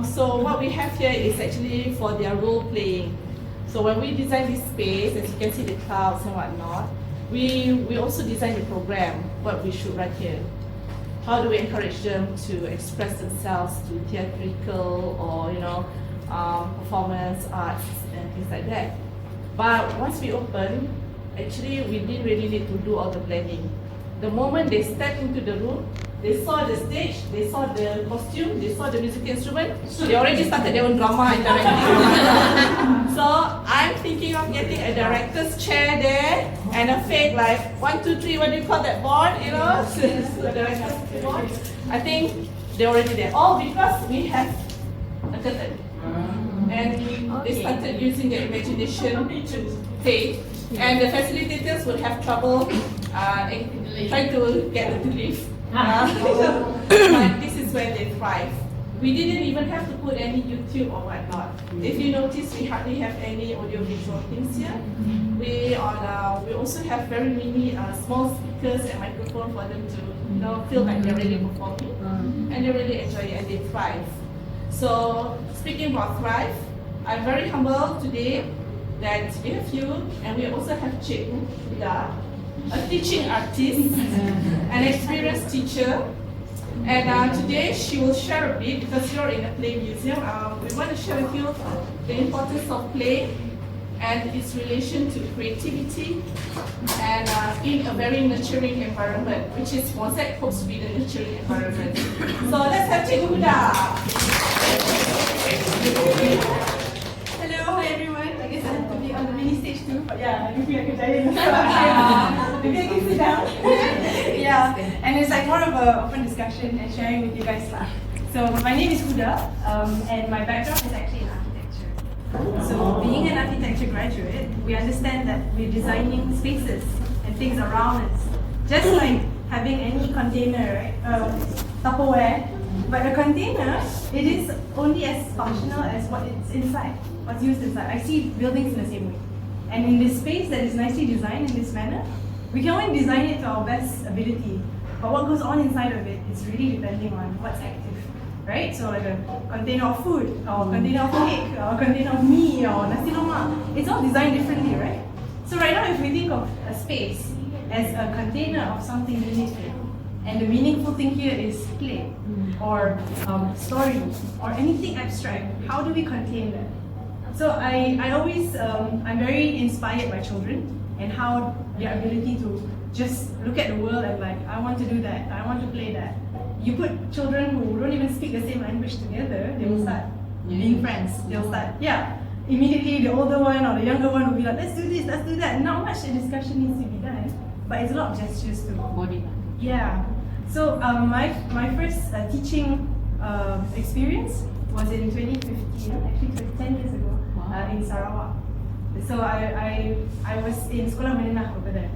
So what we have here is actually for their role playing. So when we design this space, as you can see the clouds and whatnot, we also design the program, what we should write here. How do we encourage them to express themselves through theatrical or performance, arts and things like that. But once we open, actually we didn't really need to do all the planning. The moment they stepped into the room, they saw the stage, they saw the costume, they saw the musical instrument, they already started their own drama and directing. So I'm thinking of getting a director's chair there and a fake like 1, 2, 3, what do you call that board, the director's board. I think they're already there. All because we have a curtain. And they started using their imagination to play. And the facilitators would have trouble trying to get them to leave. But this is where they thrive. We didn't even have to put any YouTube or whatnot. If you notice, we hardly have any audio-visual things here. We also have very mini small speakers and microphone for them to feel like they're really performing. And they really enjoy it and they thrive. So speaking about Thrive, I'm very humble today that we have you, and we also have Cikgu Ida, a teaching artist, an experienced teacher. And today she will share a bit, because you're in a play museum, we want to share with you the importance of play and its relation to creativity and in a very nurturing environment, which is MoSAIC hopes to be the nurturing environment. So let's have Cikgu Ida. Hello, hi everyone. I guess I have to be on the mini stage too, but yeah, maybe I could dive in. Maybe I can sit down. Yeah, and it's like more of an open discussion and sharing with you guys lah. So my name is Huda, and my background is actually in architecture. So being an architecture graduate, we understand that we're designing spaces and things around us, just like having any container, right? Tupperware. But a container, it is only as functional as what it's inside, what's used inside. I see buildings in the same way. And in this space that is nicely designed in this manner, we can only design it to our best ability. But what goes on inside of it is really depending on what's active, right? So like a container of food, or a container of cake, or a container of meat, or nasi lemak, it's all designed differently, right? So right now, if we think of a space as a container of something meaningful, and the meaningful thing here is play, or story, or anything abstract, how do we contain that? So I always, I'm very inspired by children and how their ability to just look at the world and like, I want to do that, I want to play that. You put children who don't even speak the same language together, they will start being friends. They'll start, immediately the older one or the younger one will be like, let's do this, let's do that. Not much discussion needs to be done, but it's a lot of gestures too. Body. Yeah. So my first teaching experience was in 2015, actually 10 years ago, in Sarawak. So I was in Sekolah Menengah over there.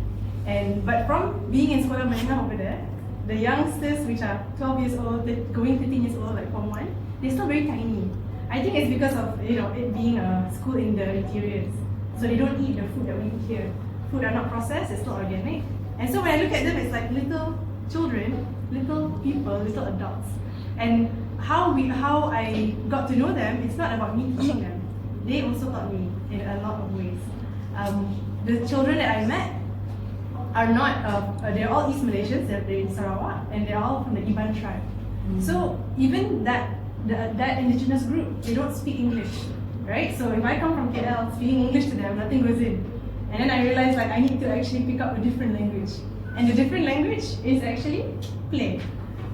But from being in Sekolah Menengah over there, the youngsters, which are 12 years old, going 13 years old, like Form 1, they're still very tiny. I think it's because of it being a school in the interiors. So they don't eat the food that we eat here. Food are not processed, it's not organic. And so when I look at them, it's like little children, little people, little adults. And how I got to know them, it's not about me teaching them. They also taught me in a lot of ways. The children that I met are not, they're all East Malaysians, they're in Sarawak, and they're all from the Iban tribe. So even that indigenous group, they don't speak English, right? So if I come from KL speaking English to them, nothing goes in. And then I realized like I need to actually pick up a different language. And the different language is actually play.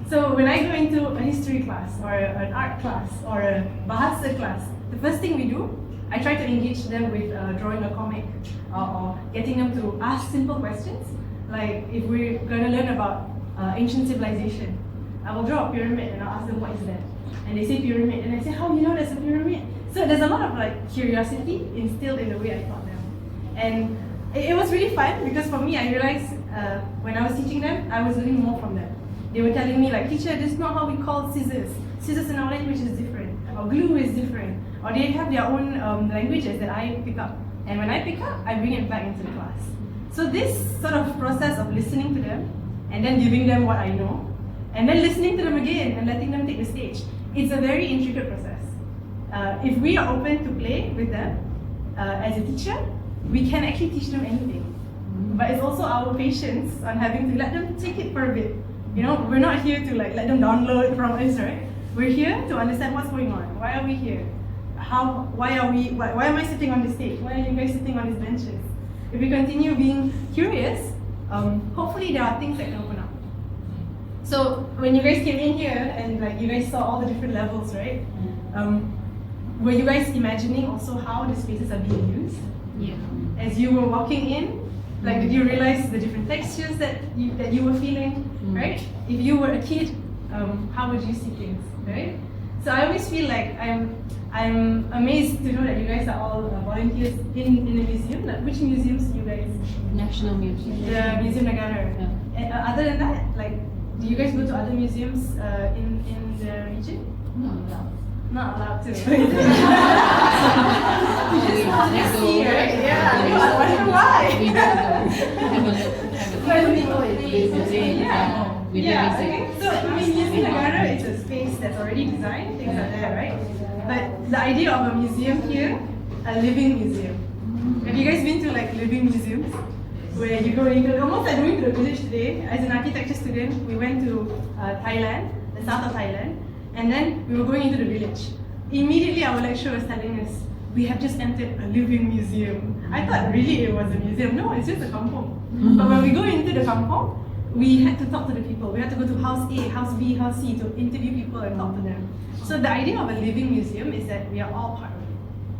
So when I go into a history class, or an art class, or a bahasa class, the first thing we do, I try to engage them with drawing a comic, or getting them to ask simple questions. Like if we're gonna learn about ancient civilization, I will draw a pyramid and I'll ask them what is that? And they say pyramid, and I say, how do you know that's a pyramid? So there's a lot of like curiosity instilled in the way I taught them. And it was really fun, because for me, I realized when I was teaching them, I was learning more from them. They were telling me like, teacher, this is not how we call scissors. Scissors in our language is different, or glue is different, or they have their own languages that I pick up. And when I pick up, I bring it back into the class. So this sort of process of listening to them, and then giving them what I know, and then listening to them again and letting them take the stage, it's a very intricate process. If we are open to play with them as a teacher, we can actually teach them anything. But it's also our patience on having to let them take it for a bit. We're not here to like let them download from us, right? We're here to understand what's going on. Why are we here? Why am I sitting on this stage? Why are you guys sitting on these benches? If we continue being curious, hopefully there are things that can open up. So when you guys came in here and like you guys saw all the different levels, right? Were you guys imagining also how the spaces are being used? Yeah. As you were walking in, like did you realize the different textures that you were feeling, right? If you were a kid, how would you see things, right? So I always feel like I'm amazed to know that you guys are all volunteers in the museum. Like, which museums do you guys? National Museum. The Museum Negara. Yeah. And, other than that, like, do you guys go to other museums in the region? No. Not allowed to. We You just want to see, right? Yeah. I wonder why. We don't go. Have a look. Where do we go? Yeah. Yeah, okay. So, I mean, Museum Negara is a space that's already designed, things like that, right? But the idea of a museum here, a living museum. Have you guys been to like living museums? Where you go into, almost like going to the village today. As an architecture student, we went to Thailand, the south of Thailand, and then we were going into the village. Immediately our lecturer was telling us, we have just entered a living museum. I thought really it was a museum. No, it's just a kampong. But when we go into the kampong, we had to talk to the people. We had to go to house A, house B, house C to interview people and talk to them. So the idea of a living museum is that we are all part of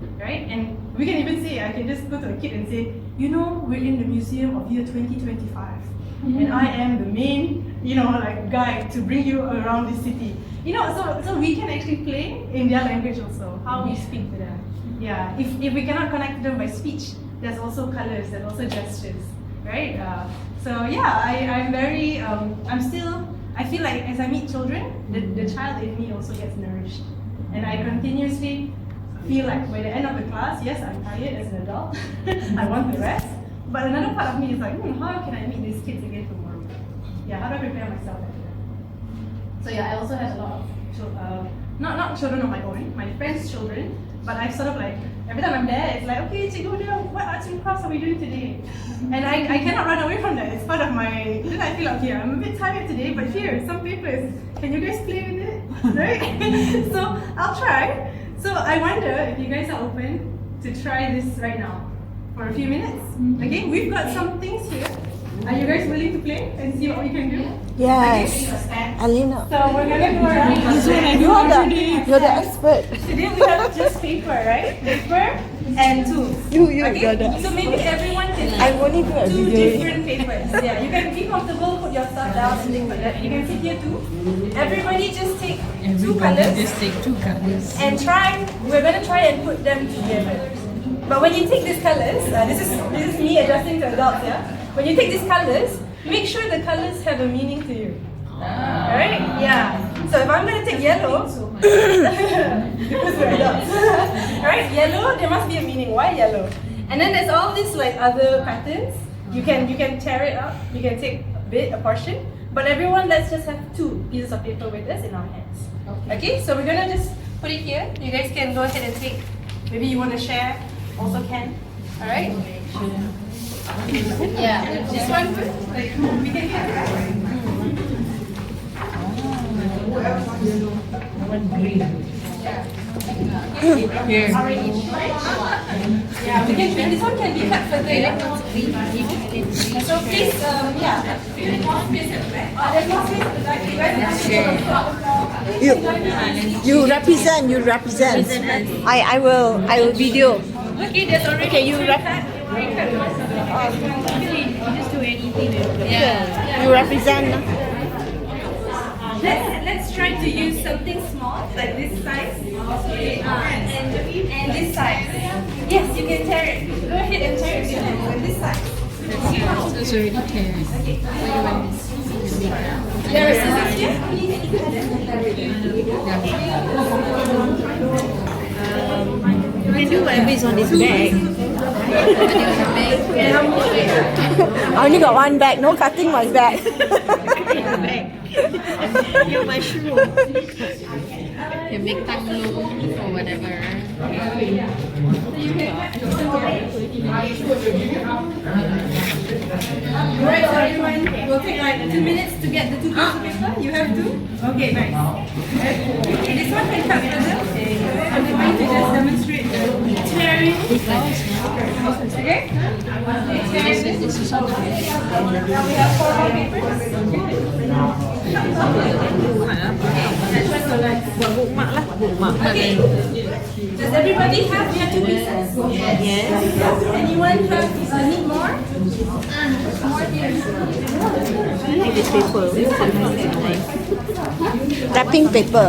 it, right? And we can even say, I can just go to a kid and say, you know, we're in the museum of year 2025. And I am the main, like guide to bring you around the city. So we can actually play in their language also, how we speak to them. Yeah, if we cannot connect to them by speech, there's also colors, there's also gestures, right? So yeah, I'm very, I feel like as I meet children, the child in me also gets nourished. And I continuously feel like by the end of the class, yes, I'm tired as an adult, I want to rest. But another part of me is like, how can I meet these kids again tomorrow? Yeah, how do I prepare myself after that? So yeah, I also have a lot of, not children of my own, my friends' children, but I sort of like, every time I'm there, it's like, okay, Cikgu, what arts and crafts are we doing today? And I cannot run away from that. It's part of my, then I feel like, okay, I'm a bit tired today, but here, some papers, can you guys play with it? Right? So I'll try. So I wonder if you guys are open to try this right now for a few minutes. Okay, we've got some things here. Are you guys willing to play and see what we can do? Yes. Alina. So we're gonna go around. You're the expert. Today we have just paper, right? Paper and tools. You're Okay? the So maybe everyone can I only do a two video. different papers. Yeah, you can be comfortable, put your stuff down and things like that. You can sit here too. Everybody just take two colors. Just take 2 colors. And we're gonna try and put them together. But when you take these colors, this is me adjusting to adults, yeah? When you take these colors, make sure the colors have a meaning to you. Alright? Yeah. So if I'm gonna take yellow, because we're adults. Alright, yellow, there must be a meaning. Why yellow? And then there's all these like other patterns. You can tear it up, you can take a portion. But everyone, let's just have 2 pieces of paper with us in our hands. Okay, so we're gonna just put it here. You guys can go ahead and take, maybe you want to share, also can. Alright? Yeah, this one good? Like, we can get right? Here. Yeah, we can, this one can be cut further. So please, yeah. There's more space at the back. There's more space at the back. You guys have You represent. I will video. Okay, there's already Okay, you Just do anything. Yeah. You represent. Let's try to use something small, like this size, and this size. Yes, you can tear it. Go ahead and tear it with this size. It's already tearing. There are scissors here. You can do whatever is on this bag. I only got one bag. No cutting my bag. Your mushroom. You make tanglo or whatever. Alright, so everyone, we'll take like 2 minutes to get the 2 pieces of paper. You have 2? Okay, nice. Okay, this one can cut further. I'm going to just demonstrate the tearing. Okay? This is all. Now we have 4 more papers. Okay. Does everybody have their 2 pieces? Yes. Anyone need more? More here. I like this paper. Wrapping paper.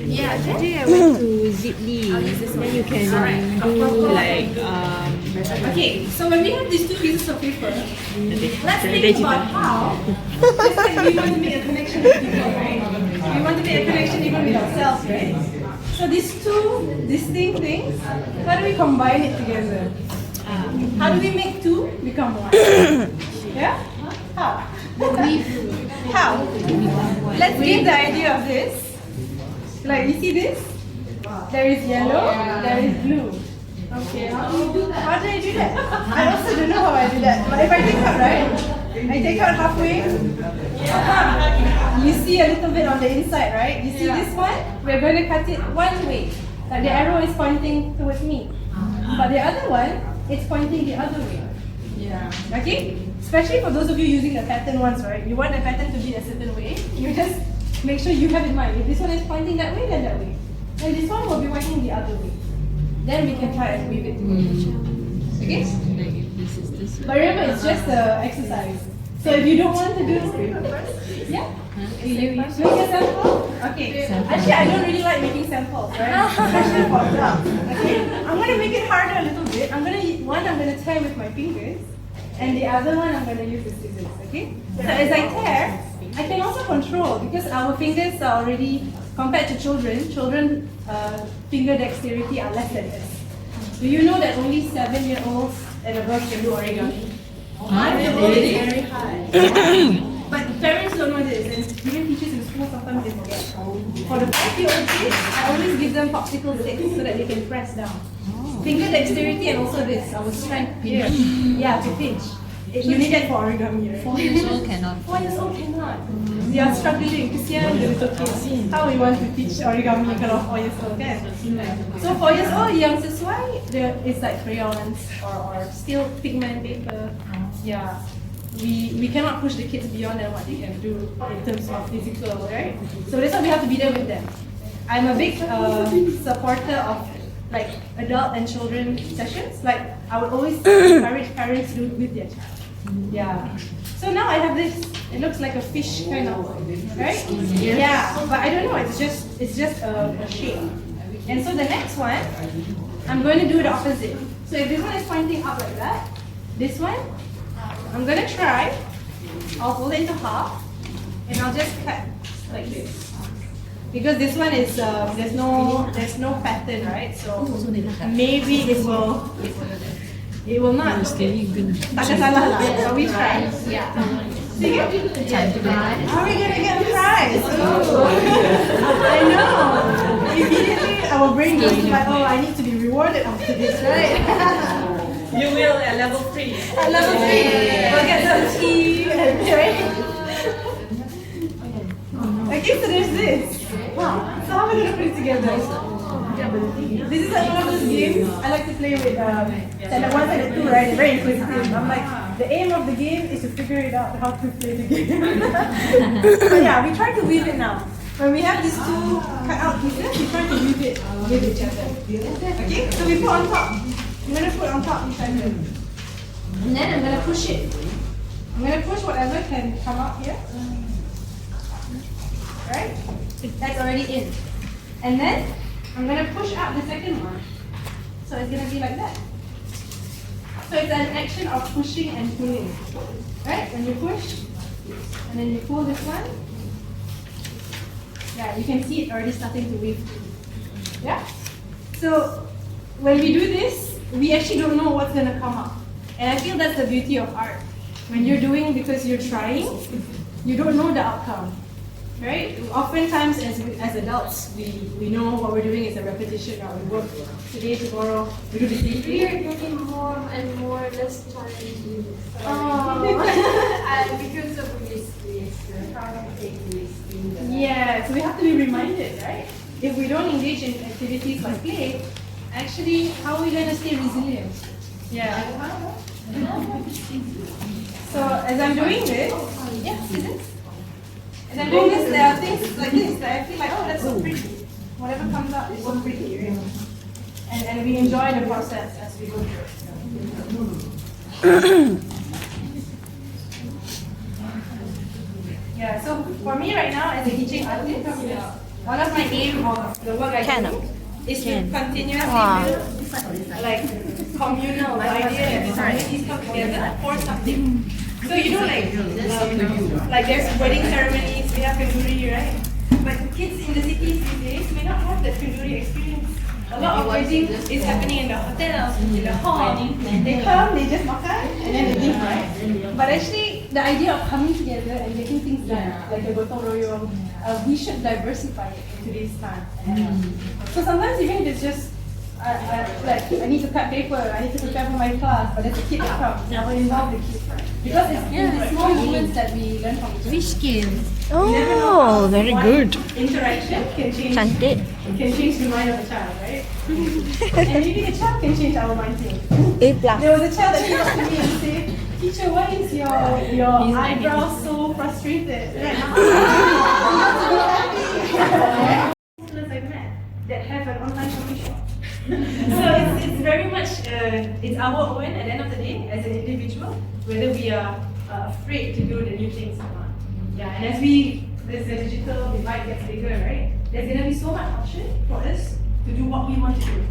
Yeah, today I went to Ziply. Then you can do like Okay, so when we have these 2 pieces of paper, let's think about how just like we want to make a connection with people, right? We want to make a connection even with ourselves, right? So these 2 distinct things, how do we combine it together? How do we make 2 become 1? Yeah? How? How? Let's get the idea of this. Like, you see this? There is yellow, there is blue. Okay, how do I do that? I also don't know how I do that. But if I take out, right? I take out halfway. You see a little bit on the inside, right? You see this one? We're going to cut it one way. Like the arrow is pointing towards me. But the other one, it's pointing the other way. Yeah. Okay? Especially for those of you using the pattern ones, right? You want the pattern to be a certain way. You just make sure you have in mind. If this one is pointing that way, then that way. And this one will be pointing the other way. Then we can try and weave it together. Okay? But remember, it's just an exercise. So if you don't want to do yeah? You make a sample? Okay. Actually, I don't really like making samples, right? Especially for adults. Okay. I'm going to make it harder a little bit. I'm going to tear with my fingers. And the other one, I'm going to use the scissors. Okay? So as I tear, I can also control because our fingers are already, compared to children, finger dexterity are less than this. Do you know that only 7-year-olds and above can do origami? Very high. But parents don't know this, and even teachers in school sometimes they forget. For the 5-year-old kids, I always give them popsicle sticks so that they can press down. Finger dexterity and also this, our strength here. Yeah, to pinch. You need that for origami, right? 4 years old cannot. 4 years old cannot. They are struggling. Kesian the little kids. How we want to teach origami kalau 4 years old, kan? So 4 years old, yang sesuai, it's like crayons or still pigment paper. Yeah. We cannot push the kids beyond than what they can do in terms of physical, right? So that's why we have to be there with them. I'm a big supporter of like adult and children sessions. Like I would always encourage parents to do it with their child. Yeah. So now I have this. It looks like a fish kind of, right? Yeah. But I don't know. It's just a shape. And so the next one, I'm going to do the opposite. So if this one is pointing up like that, this one, I'm going to try. I'll fold it into half, and I'll just cut like this. Because this one is there's no pattern, right? So maybe it will not. Tak ada salah lah. So we try. Yeah. Sige. Are we gonna get a prize? Oh. I know. Immediately our brain goes to like, oh, I need to be rewarded after this, right? You will at level 3. At level 3, we'll get some tea, right? Okay, so there's this. Wow. So how are we going to put it together? This is like one of those games I like to play with standard 1, standard 2, right? They're very inquisitive. I'm like, the aim of the game is to figure it out how to play the game. But yeah, we try to weave it now. When we have these two cut out pieces, we try to weave it with each other. Okay, so we put on top. I'm going to put on top each other. And then I'm going to push it. I'm going to push whatever can come out here. Right? That's already in. And then I'm going to push out the second one. So it's going to be like that. So it's an action of pushing and pulling. Right? When you push, and then you pull this one. Yeah, you can see it already starting to weave. Yeah? So when we do this, we actually don't know what's going to come up. And I feel that's the beauty of art. When you're doing because you're trying, you don't know the outcome. Right? Oftentimes as adults, we know what we're doing is a repetition, or we work today, tomorrow, we do the same thing. We are getting more and more less challenging. Because of this, how to take this. Yeah, so we have to be reminded, right? If we don't engage in activities like play, actually, how are we going to stay resilient? Yeah. So as I'm doing this, yeah, see this? As I'm doing this, there are things like this that I feel like, oh, that's so pretty. Whatever comes out is so pretty, right? And we enjoy the process as we go through it. Yeah, so for me right now as a teaching artist, one of my aim of the work I do is to continuously build like communal idea and societies come together for something. So you know, like there's wedding ceremonies, we have kenduri, right? But kids in the cities these days may not have that kenduri experience. A lot of wedding is happening in the hotels, in the hall. They come, they just makan, and then they leave, right? But actually, the idea of coming together and getting things done, like a gotong royong, we should diversify it in today's time. So sometimes even if it's just like I need to cut paper, I need to prepare for my class, but there's a kid that comes, I will involve the kid. Because it's in the small moments that we learn from each other. Which skill? Oh, very good. Interaction can change, Cantik. can change the mind of a child, right? And maybe the child can change our mind too. A+. There was a child that came up to me and said, "Teacher, why is your eyebrows so frustrated?" That have an online shopping shop. So it's very much it's our own at the end of the day as an individual whether we are afraid to do the new things or not. Yeah, and as the digital divide gets bigger, right? There's gonna be so much option for us to do what we want to do.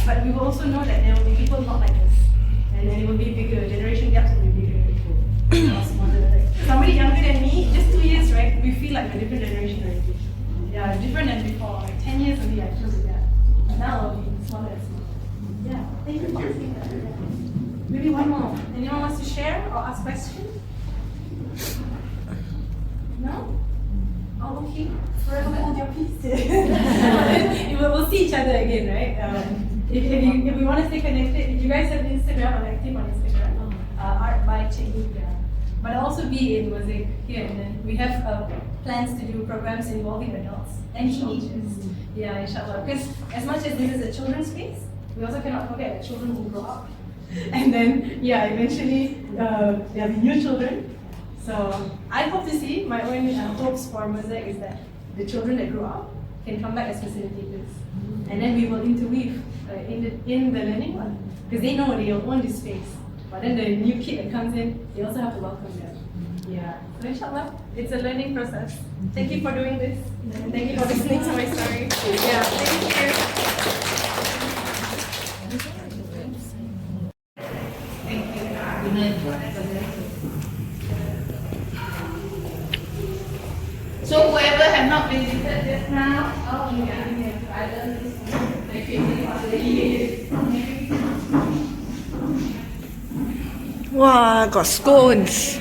But we will also know that there will be people not like us, and then it will be bigger. Generation gaps will be bigger. Somebody younger than me, just 2 years, right? We feel like a different generation already. Yeah, different than before. Like 10 years only, I feel like that. But now it'll be smaller and smaller. Yeah, thank you for asking that. Yeah. Maybe one more. Anyone wants to share or ask questions? No? Oh, okay. Forever hold your peace. We'll see each other again, right? If we want to stay connected, if you guys have Instagram, I'm active on Instagram. Art by Cheng. But also be in MoSAIC here, and then we have plans to do programs involving adults and teenagers. Yeah, inshallah. Because as much as this is a children's space, we also cannot forget that children will grow up. And then, yeah, eventually there'll be new children. So I hope to see, my own hopes for MoSAIC is that the children that grow up can come back as facilitators. And then we will interweave in the learning one. Because they know they own this space. But then the new kid that comes in, they also have to welcome them. Yeah. So inshallah, it's a learning process. Thank you for doing this. And thank you for listening to my story. Yeah, thank you. So whoever have not visited just now, oh yeah, I learned this one. Thank you. Wow, got scones.